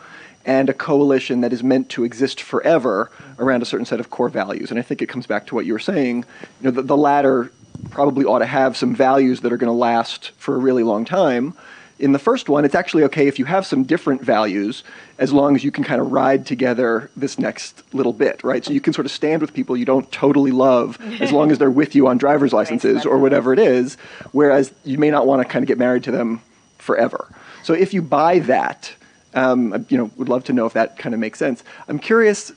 and a coalition that is meant to exist forever around a certain set of core values. And I think it comes back to what you were saying. The latter probably ought to have some values that are going to last for a really long time. In the first one, it's actually okay if you have some different values, as long as you can kind of ride together this next little bit, right? So you can sort of stand with people you don't totally love, as long as they're with you on driver's licenses or whatever it is, whereas you may not want to kind of get married to them forever. So if you buy that, would love to know if that kind of makes sense. I'm curious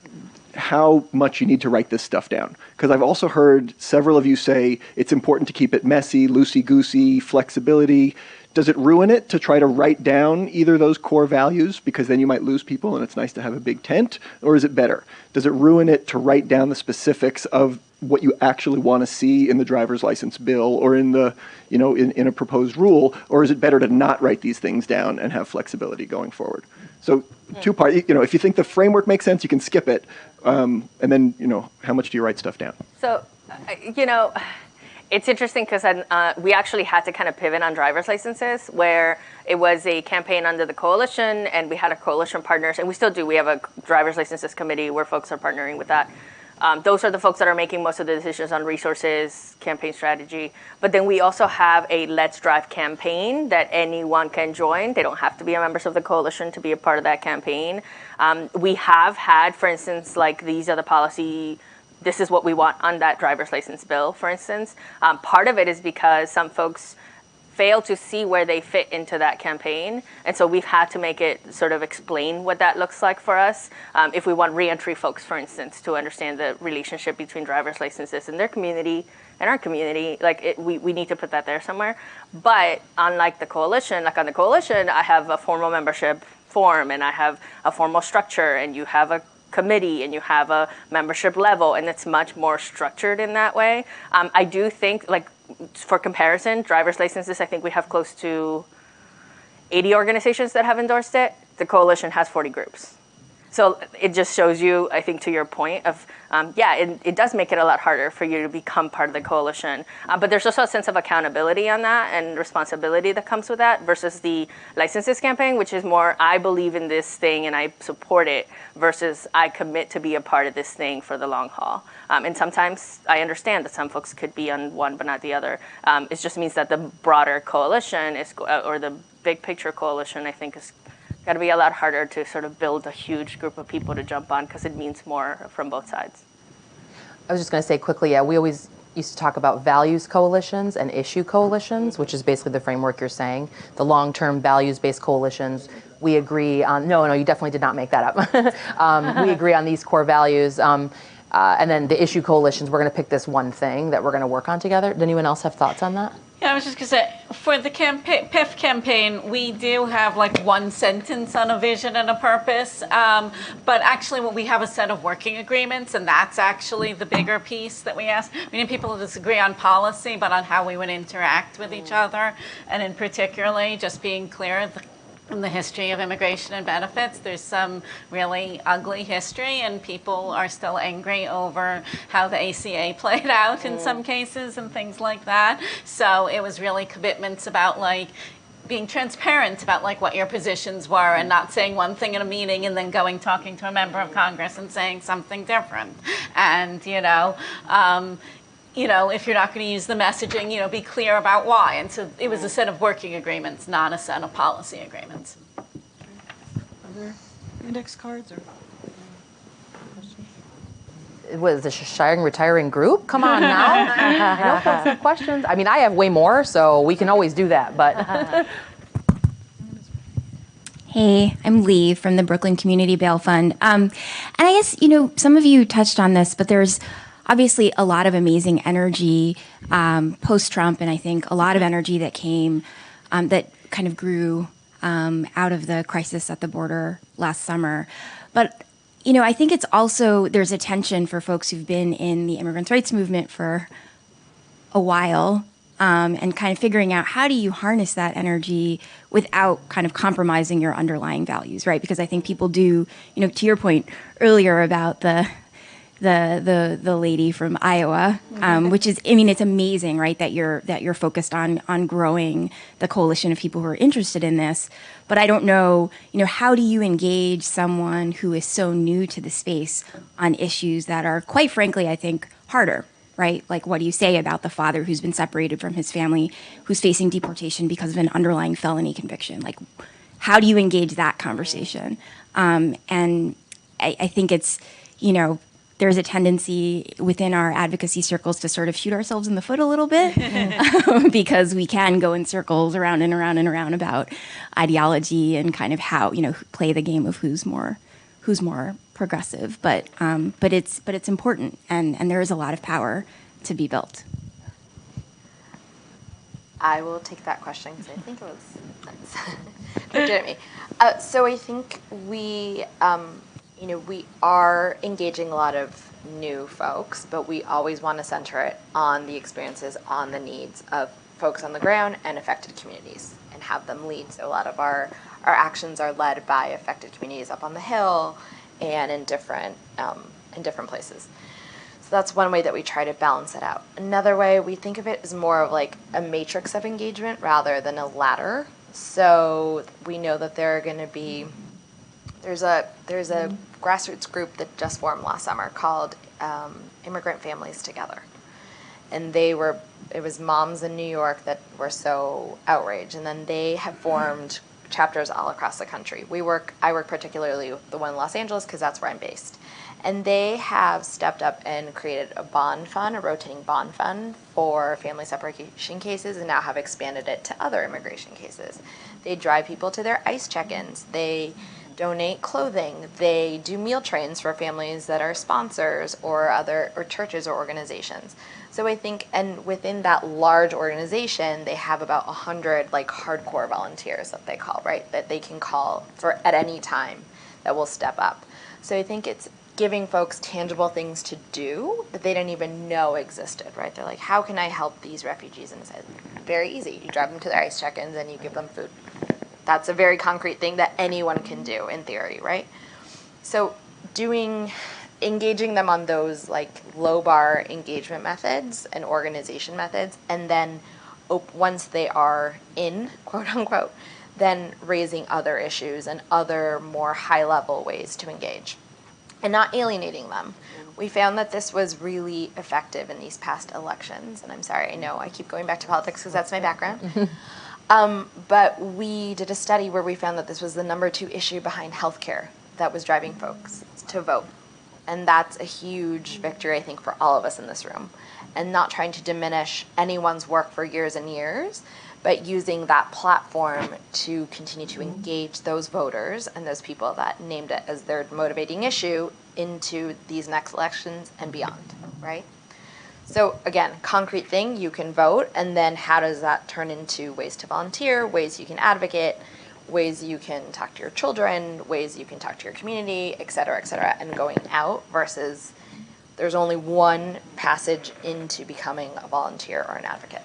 how much you need to write this stuff down, because I've also heard several of you say it's important to keep it messy, loosey-goosey, flexibility. Does it ruin it to try to write down either of those core values, because then you might lose people and it's nice to have a big tent? Or is it better? Does it ruin it to write down the specifics of what you actually want to see in the driver's license bill or in the, in a proposed rule? Or is it better to not write these things down and have flexibility going forward? So two-part, if you think the framework makes sense, you can skip it. And then, how much do you write stuff down? So, it's interesting because we actually had to kind of pivot on driver's licenses, where it was a campaign under the coalition, and we had a coalition partners, and we still do. We have a driver's licenses committee where folks are partnering with that. Those are the folks that are making most of the decisions on resources, campaign strategy. But then we also have a Let's Drive campaign that anyone can join. They don't have to be members of the coalition to be a part of that campaign. We have had, for instance, like these are the policy. This is what we want on that driver's license bill, for instance. Part of it is because some folks fail to see where they fit into that campaign. And so we've had to make it sort of explain what that looks like for us. If we want reentry folks, for instance, to understand the relationship between driver's licenses and their community and our community, we need to put that there somewhere. But unlike the coalition, on the coalition, I have a formal membership form, and I have a formal structure, and you have a committee, and you have a membership level, and it's much more structured in that way. I do think, for comparison, driver's licenses, I think we have close to 80 organizations that have endorsed it. The coalition has 40 groups. So it just shows you, I think, to your point of, it does make it a lot harder for you to become part of the coalition. But there's also a sense of accountability on that and responsibility that comes with that versus the licenses campaign, which is more, I believe in this thing and I support it, versus I commit to be a part of this thing for the long haul. And sometimes I understand that some folks could be on one but not the other. It just means that the broader coalition or the big picture coalition, I think, is got to be a lot harder to sort of build a huge group of people to jump on, because it means more from both sides. I was just going to say quickly, we always used to talk about values coalitions and issue coalitions, which is basically the framework you're saying. The long-term values-based coalitions, we agree on, no, you definitely did not make that up. We agree on these core values. And then the issue coalitions, we're going to pick this one thing that we're going to work on together. Did anyone else have thoughts on that? Yeah, I was just going to say, for the PIF campaign, we do have one sentence on a vision and a purpose. But actually, we have a set of working agreements, and that's actually the bigger piece that we ask. We need people to disagree on policy, but on how we would interact with each other. And in particularly, just being clear, in the history of immigration and benefits, there's some really ugly history, and people are still angry over how the ACA played out in some cases and things like that. So it was really commitments about being transparent about what your positions were, and not saying one thing in a meeting and then talking to a member of Congress and saying something different. And if you're not going to use the messaging, be clear about why. And so it was a set of working agreements, not a set of policy agreements. Are there index cards or questions? Was the Shiring retiring group? Come on now. I know folks have questions. I mean, I have way more, so we can always do that. But Hey, I'm Lee from the Brooklyn Community Bail Fund. And I guess, some of you touched on this, but there's obviously a lot of amazing energy post-Trump, and I think a lot of energy that came, that kind of grew out of the crisis at the border last summer. But, I think it's also, there's a tension for folks who've been in the immigrants' rights movement for a while, and kind of figuring out how do you harness that energy without kind of compromising your underlying values, right? Because I think people do, to your point earlier about the lady from Iowa, which is, it's amazing, right, that you're focused on growing the coalition of people who are interested in this. But I don't know, how do you engage someone who is so new to the space on issues that are, quite frankly, I think, harder right? Like, what do you say about the father who's been separated from his family, who's facing deportation because of an underlying felony conviction? Like, how do you engage that conversation? And I think it's, there's a tendency within our advocacy circles to sort of shoot ourselves in the foot a little bit because we can go in circles around and around and around about ideology and kind of how, play the game of who's more progressive. But it's important, and there is a lot of power to be built. I will take that question because I think it was legitimate. So I think we are engaging a lot of new folks, but we always want to center it on the experiences, on the needs of folks on the ground and affected communities, and have them lead. So a lot of our actions are led by affected communities up on the Hill and in different places. So that's one way that we try to balance it out. Another way, we think of it as more of like a matrix of engagement rather than a ladder. So we know that there are going to be, there's a grassroots group that just formed last summer called Immigrant Families Together. And it was moms in New York that were so outraged. And then they have formed chapters all across the country. I work particularly with the one in Los Angeles because that's where I'm based. And they have stepped up and created a bond fund, a rotating bond fund for family separation cases, and now have expanded it to other immigration cases. They drive people to their ICE check-ins. They donate clothing. They do meal trains for families that are sponsors or churches or organizations. So I think, and within that large organization, they have about 100 like hardcore volunteers that they call, right? That they can call for at any time that will step up. So I think it's giving folks tangible things to do that they didn't even know existed, right? They're like, how can I help these refugees? And it's very easy. You drive them to their ICE check-ins and you give them food. That's a very concrete thing that anyone can do in theory, right? So engaging them on those like low bar engagement methods and organization methods, and then once they are in, quote unquote, then raising other issues and other more high level ways to engage and not alienating them. We found that this was really effective in these past elections. And I'm sorry, I know I keep going back to politics because that's my background. But we did a study where we found that this was the number 2 issue behind healthcare that was driving folks to vote. And that's a huge victory, I think, for all of us in this room. And not trying to diminish anyone's work for years and years, but using that platform to continue to engage those voters and those people that named it as their motivating issue into these next elections and beyond, right? So again, concrete thing, you can vote, and then how does that turn into ways to volunteer, ways you can advocate, ways you can talk to your children, ways you can talk to your community, et cetera, and going out versus there's only one passage into becoming a volunteer or an advocate.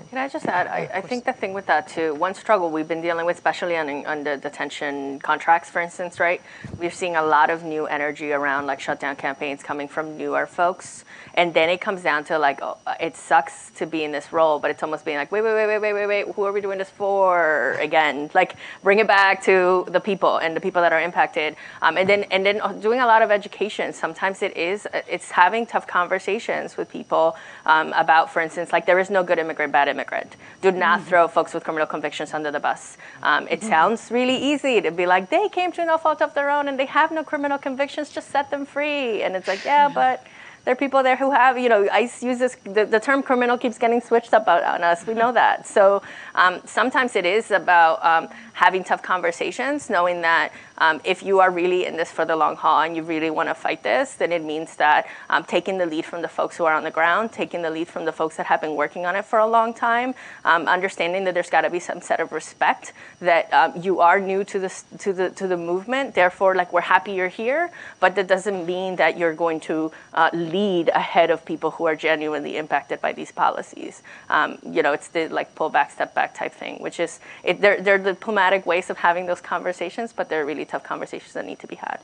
Can I just add, I think the thing with that too, one struggle we've been dealing with, especially on the detention contracts, for instance, right? We're seeing a lot of new energy around like shutdown campaigns coming from newer folks. And then it comes down to like, oh, it sucks to be in this role, but it's almost being like, wait, who are we doing this for again? Like bring it back to the people and the people that are impacted. And then doing a lot of education. Sometimes it's having tough conversations with people about, for instance, like there is no good immigrant, bad immigrant. Do not throw folks with criminal convictions under the bus. It sounds really easy to be like, they came to no fault of their own and they have no criminal convictions, just set them free. And it's like, yeah, but there are people there who have, ICE uses, the term criminal keeps getting switched up on us. We know that. So sometimes it is about having tough conversations, knowing that if you are really in this for the long haul and you really want to fight this, then it means that taking the lead from the folks who are on the ground, taking the lead from the folks that have been working on it for a long time, understanding that there's got to be some set of respect, that you are new to the movement, therefore, like, we're happy you're here, but that doesn't mean that you're going to lead ahead of people who are genuinely impacted by these policies. It's the like pull back, step back type thing, which is they're diplomatic ways of having those conversations, but they're really tough conversations that need to be had.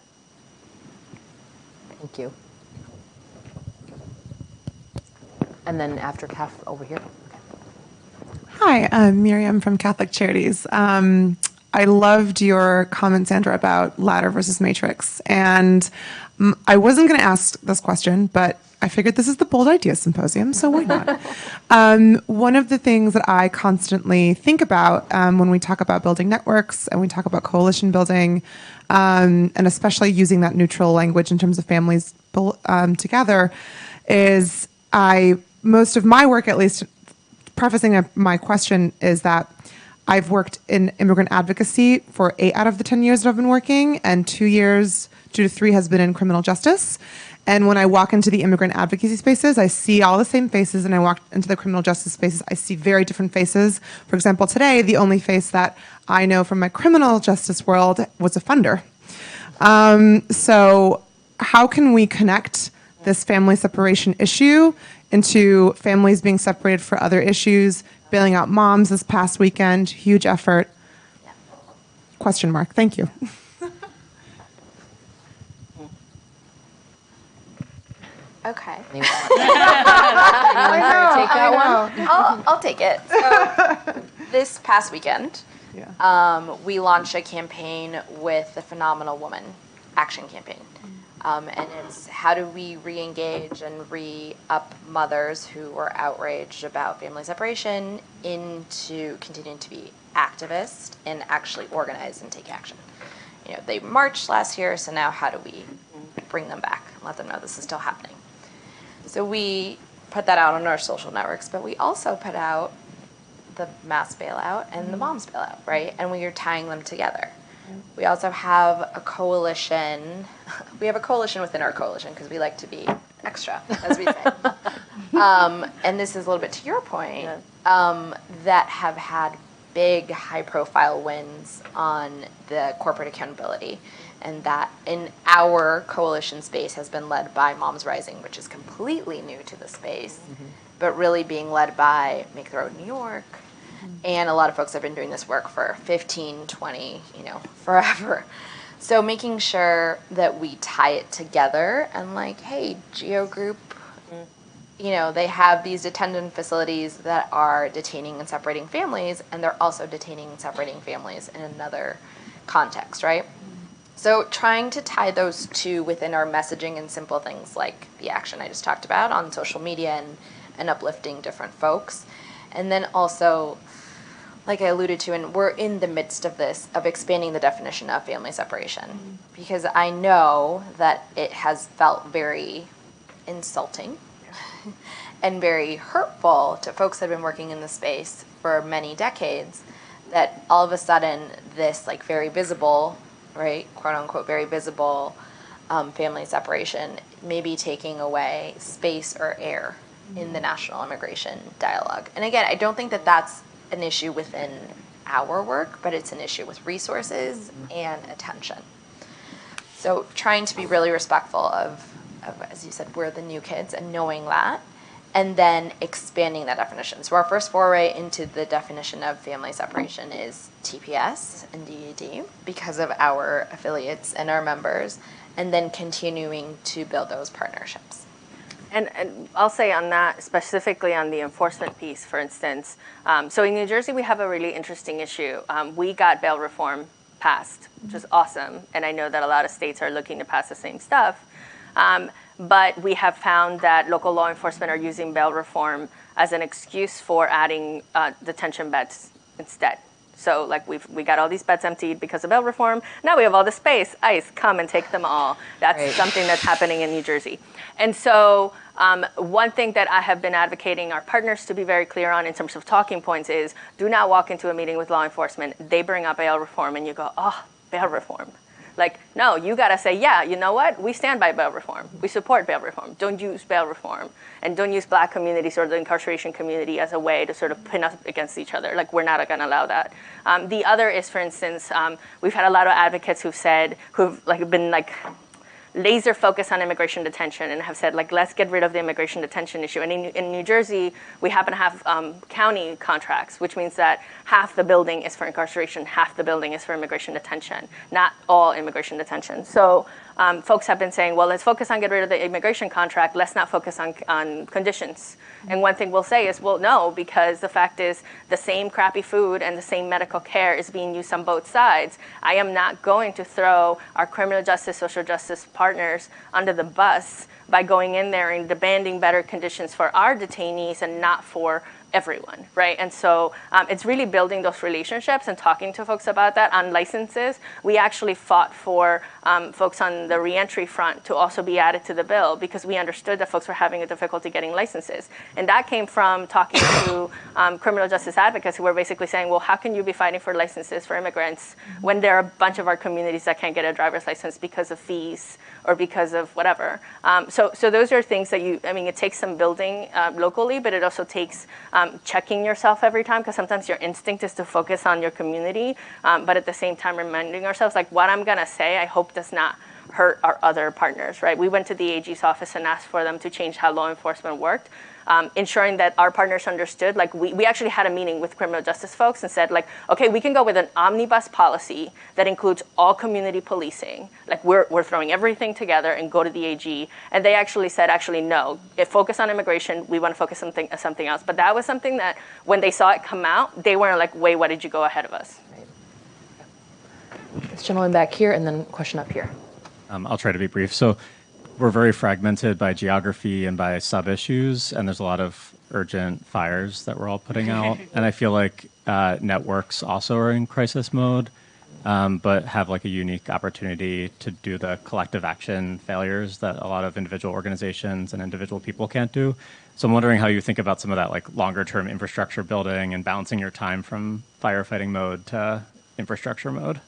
Thank you. And then after Kath over here. Hi, I'm Miriam from Catholic Charities. I loved your comment, Sandra, about ladder versus matrix. And I wasn't going to ask this question, but I figured this is the Bold Ideas Symposium, so why not? One of the things that I constantly think about when we talk about building networks and we talk about coalition building, and especially using that neutral language in terms of families together, is most of my work, at least prefacing my question, is that I've worked in immigrant advocacy for 8 out of the 10 years that I've been working, and 2 to 3 has been in criminal justice. And when I walk into the immigrant advocacy spaces, I see all the same faces, and I walk into the criminal justice spaces, I see very different faces. For example, today, the only face that I know from my criminal justice world was a funder. So how can we connect this family separation issue into families being separated for other issues, bailing out moms this past weekend, huge effort? Question mark, thank you. Okay. Anyone want to take that one? I'll take it. So, this past weekend, we launched a campaign with the Phenomenal Woman Action Campaign. And it's how do we re-engage and re-up mothers who were outraged about family separation into continuing to be activists and actually organize and take action. You know, they marched last year, so now how do we bring them back and let them know this is still happening? So we put that out on our social networks, but we also put out the mass bailout and the mom's bailout, right? And we are tying them together. We also have a coalition. We have a coalition within our coalition because we like to be extra, as we say. And this is a little bit to your point, that have had big, high-profile wins on the corporate accountability. And that in our coalition space has been led by Moms Rising, which is completely new to the space, but really being led by Make the Road New York. And a lot of folks have been doing this work for 15, 20, forever. So making sure that we tie it together and like, hey, Geo Group, they have these detention facilities that are detaining and separating families, and they're also detaining and separating families in another context, right? So trying to tie those two within our messaging and simple things like the action I just talked about on social media and uplifting different folks. And then also, like I alluded to, and we're in the midst of this, of expanding the definition of family separation, because I know that it has felt very insulting and very hurtful to folks that have been working in the space for many decades, that all of a sudden this like very visible, right, quote unquote, very visible family separation may be taking away space or air in the national immigration dialogue. And again, I don't think that that's an issue within our work, but it's an issue with resources and attention. So trying to be really respectful of, as you said, we're the new kids, and knowing that, and then expanding that definition. So our first foray into the definition of family separation is TPS and DED because of our affiliates and our members, and then continuing to build those partnerships. And I'll say on that, specifically on the enforcement piece, for instance. So in New Jersey, we have a really interesting issue. We got bail reform passed, which is awesome. And I know that a lot of states are looking to pass the same stuff. But we have found that local law enforcement are using bail reform as an excuse for adding detention beds instead. So like we got all these beds emptied because of bail reform. Now we have all the space. ICE, come and take them all. That's something that's happening in New Jersey. And so one thing that I have been advocating our partners to be very clear on in terms of talking points is do not walk into a meeting with law enforcement. They bring up bail reform and you go, oh, bail reform. Like, no, you got to say, yeah, you know what? We stand by bail reform. We support bail reform. Don't use bail reform. And don't use Black communities or the incarceration community as a way to sort of pin us against each other. Like, we're not going to allow that. The other is, for instance, we've had a lot of advocates who've been laser focused on immigration detention and have said, like, let's get rid of the immigration detention issue. And in New Jersey, we happen to have county contracts, which means that half the building is for incarceration, half the building is for immigration detention, not all immigration detention. So folks have been saying, well, let's focus on getting rid of the immigration contract. Let's not focus on conditions. And one thing we'll say is, well, no, because the fact is the same crappy food and the same medical care is being used on both sides. I am not going to throw our criminal justice, social justice partners under the bus by going in there and demanding better conditions for our detainees and not for everyone, right? And so it's really building those relationships and talking to folks about that. On licenses, we actually fought for folks on the reentry front to also be added to the bill because we understood that folks were having a difficulty getting licenses. And that came from talking to criminal justice advocates who were basically saying, well, how can you be fighting for licenses for immigrants when there are a bunch of our communities that can't get a driver's license because of fees or because of whatever? So those are things that it takes some building locally, but it also takes checking yourself every time, because sometimes your instinct is to focus on your community, but at the same time reminding ourselves, like, what I'm gonna say, I hope does not hurt our other partners, right? We went to the AG's office and asked for them to change how law enforcement worked, ensuring that our partners understood. Like, we actually had a meeting with criminal justice folks and said, like, okay, we can go with an omnibus policy that includes all community policing. Like, we're throwing everything together and go to the AG. And they actually said, no, if focus on immigration, we want to focus on something else. But that was something that when they saw it come out, they weren't like, wait, what did you go ahead of us? Right. This gentleman back here, and then question up here. I'll try to be brief. So we're very fragmented by geography and by sub-issues, and there's a lot of urgent fires that we're all putting out. And I feel like networks also are in crisis mode, but have like a unique opportunity to do the collective action failures that a lot of individual organizations and individual people can't do. So I'm wondering how you think about some of that like longer term infrastructure building and balancing your time from firefighting mode to infrastructure mode.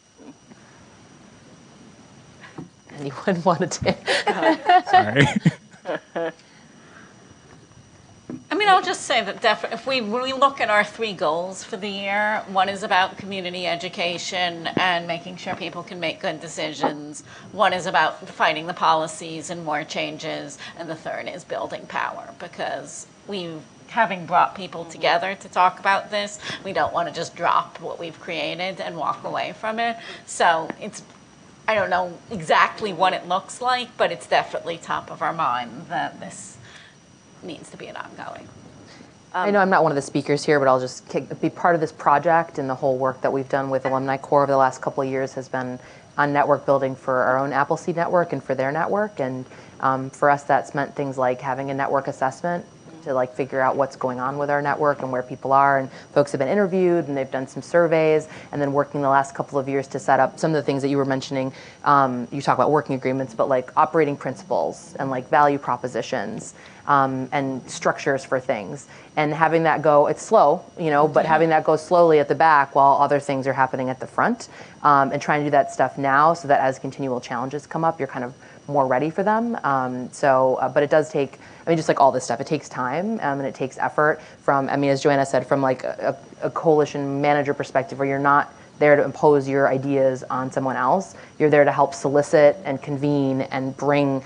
Anyone want to take? Sorry. I'll just say that if we look at our 3 goals for the year, one is about community education and making sure people can make good decisions. One is about fighting the policies and more changes. And the third is building power, because having brought people together to talk about this, we don't want to just drop what we've created and walk away from it. So I don't know exactly what it looks like, but it's definitely top of our mind that this needs to be an ongoing. I know I'm not one of the speakers here, but I'll just be part of this project, and the whole work that we've done with Alumni Corps over the last couple of years has been on network building for our own Appleseed network and for their network. And for us, that's meant things like having a network assessment to like figure out what's going on with our network and where people are. And folks have been interviewed and they've done some surveys, and then working the last couple of years to set up some of the things that you were mentioning. You talk about working agreements, but like operating principles and like value propositions and structures for things. And having that go, it's slow, but having that go slowly at the back while other things are happening at the front, and trying to do that stuff now so that as continual challenges come up, you're kind of more ready for them. But it does take, just like all this stuff, it takes time and it takes effort from, as Johanna said, from like a coalition manager perspective, where you're not there to impose your ideas on someone else. You're there to help solicit and convene and bring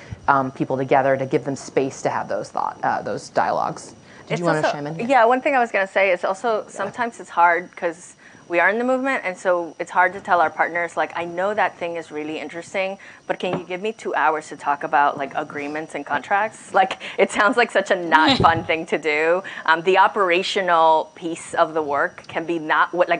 people together to give them space to have those dialogues. Did you want to chime in? Yeah, one thing I was going to say is also sometimes it's hard because we are in the movement, and so it's hard to tell our partners, like, I know that thing is really interesting, but can you give me 2 hours to talk about like agreements and contracts? Like, it sounds like such a not fun thing to do. The operational piece of the work can be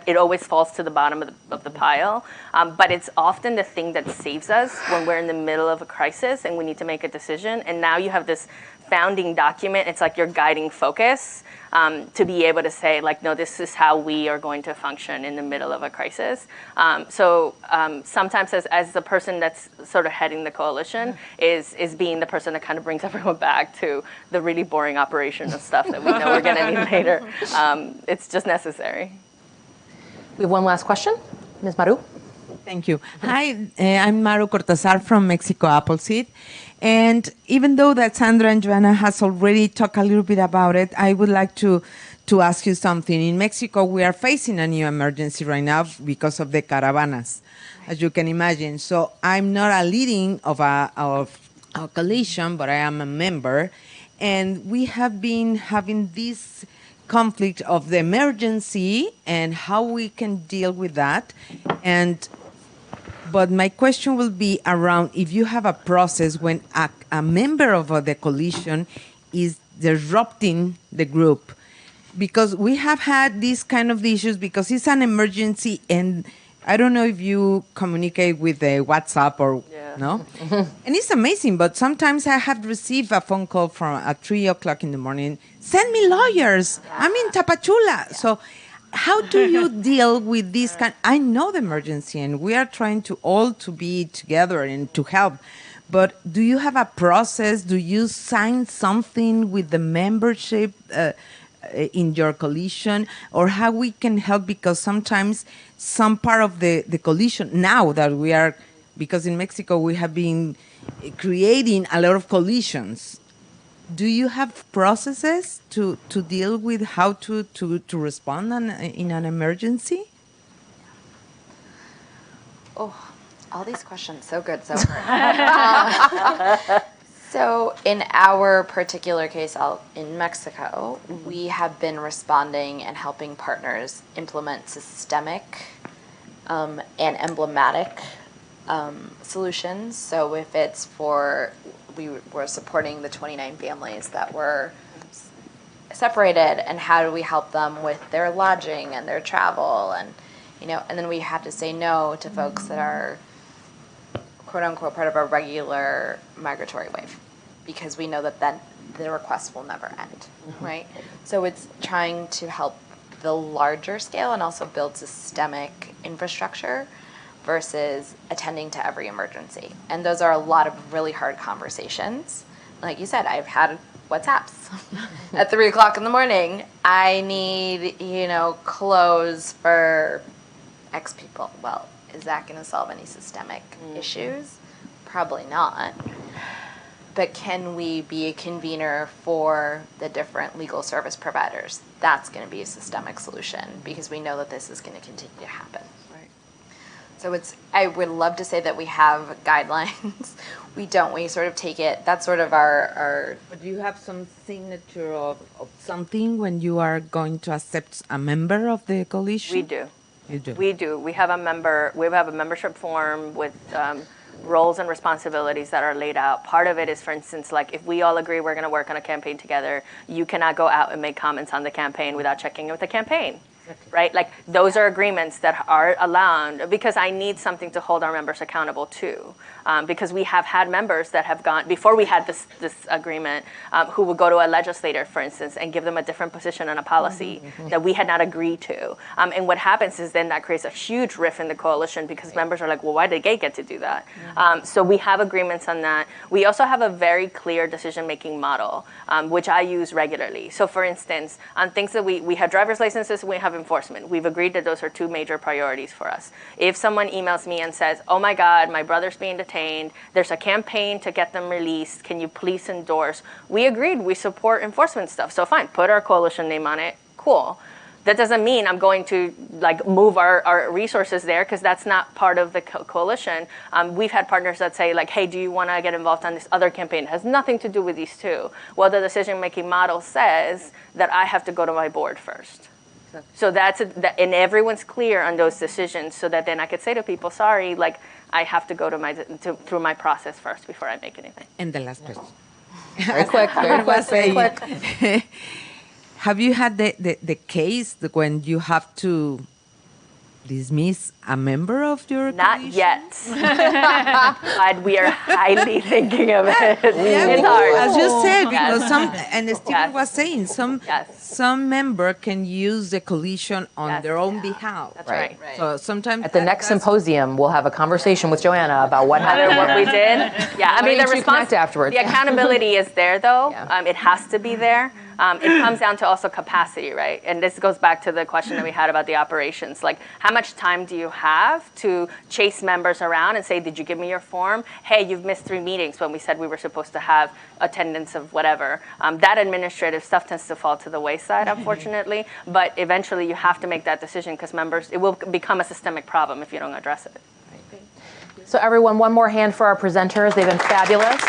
it always falls to the bottom of the pile, but it's often the thing that saves us when we're in the middle of a crisis and we need to make a decision. And now you have this founding document, it's like your guiding focus to be able to say, like, no, this is how we are going to function in the middle of a crisis. So sometimes as the person that's sort of heading the coalition is being the person that kind of brings everyone back to the really boring operational stuff that we know we're going to need later. It's just necessary. We have one last question. Ms. Maru? Thank you. Hi, I'm Maru Cortazar from Mexico Appleseed. And even though that Sandra and Johanna has already talked a little bit about it, I would like to ask you something. In Mexico, we are facing a new emergency right now because of the caravanas, as you can imagine. So I'm not a leading of a coalition, but I am a member. And we have been having this conflict of the emergency and how we can deal with that. And But my question will be around if you have a process when a member of the coalition is disrupting the group. Because we have had these kind of issues because it's an emergency, and I don't know if you communicate with the WhatsApp or no. And it's amazing, but sometimes I have received a phone call from at 3 o'clock in the morning. Send me lawyers. I'm in Tapachula. So how do you deal with this kind? I know the emergency, and we are trying to all to be together and to help. But do you have a process? Do you sign something with the membership in your coalition, or how we can help? Because sometimes some part of the coalition, now that we are, because in Mexico we have been creating a lot of coalitions. Do you have processes to deal with how to respond in an emergency? Oh, all these questions, so good so far. So in our particular case in Mexico, we have been responding and helping partners implement systemic and emblematic solutions. So if it's we were supporting the 29 families that were separated, and how do we help them with their lodging and their travel, and and then we had to say no to folks that are quote unquote part of our regular migratory wave, because we know that then the requests will never end, right? So it's trying to help the larger scale and also build systemic infrastructure versus attending to every emergency. And those are a lot of really hard conversations. Like you said, I've had WhatsApps at 3 o'clock in the morning. I need, clothes for X people. Well, is that going to solve any systemic issues? Probably not. But can we be a convener for the different legal service providers? That's going to be a systemic solution, because we know that this is going to continue to happen. So I would love to say that we have guidelines. We don't. We sort of take it. That's sort of our. But do you have some signature of something when you are going to accept a member of the coalition? We do. You do. We do. We have a membership form with roles and responsibilities that are laid out. Part of it is, for instance, like if we all agree we're going to work on a campaign together, you cannot go out and make comments on the campaign without checking in with the campaign. Right? Like those are agreements that are allowed, because I need something to hold our members accountable to. Because we have had members that have gone, before we had this agreement, who would go to a legislator, for instance, and give them a different position on a policy that we had not agreed to. And what happens is then that creates a huge rift in the coalition, because members are like, well, why did they get to do that? So we have agreements on that. We also have a very clear decision-making model, which I use regularly. So for instance, on things that we have driver's licenses, we have enforcement. We've agreed that those are two major priorities for us. If someone emails me and says, oh my God, my brother's being detained, there's a campaign to get them released, can you please endorse? We agreed, we support enforcement stuff. So fine, put our coalition name on it, cool. That doesn't mean I'm going to move our resources there, because that's not part of the coalition. We've had partners that say hey, do you want to get involved on this other campaign? It has nothing to do with these two. Well, the decision-making model says that I have to go to my board first. So and everyone's clear on those decisions, so that then I could say to people, sorry, I have to go through my process first before I make anything. And the last question. Very quick, very quick. Have you had the case when you have to dismiss a member of your Not coalition? yet. But we are highly thinking of it. Yeah, It's hard. as you said, because Yes. and Stephen Yes. was saying, some member can use the coalition on Yes. their own behalf. That's right. So sometimes At the next symposium, we'll have a conversation with Johanna about what happened. What we did. Yeah, I mean, don't the you two connect afterwards? The accountability is there, though. Yeah. It has to be there. It comes down to also capacity, right? And this goes back to the question that we had about the operations. How much time do you have to chase members around and say, did you give me your form? Hey, you've missed 3 meetings when we said we were supposed to have attendance of whatever. That administrative stuff tends to fall to the wayside, unfortunately. But eventually you have to make that decision, because it will become a systemic problem if you don't address it. So everyone, one more hand for our presenters. They've been fabulous.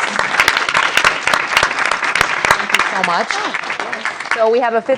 Thank you so much. So we have a 15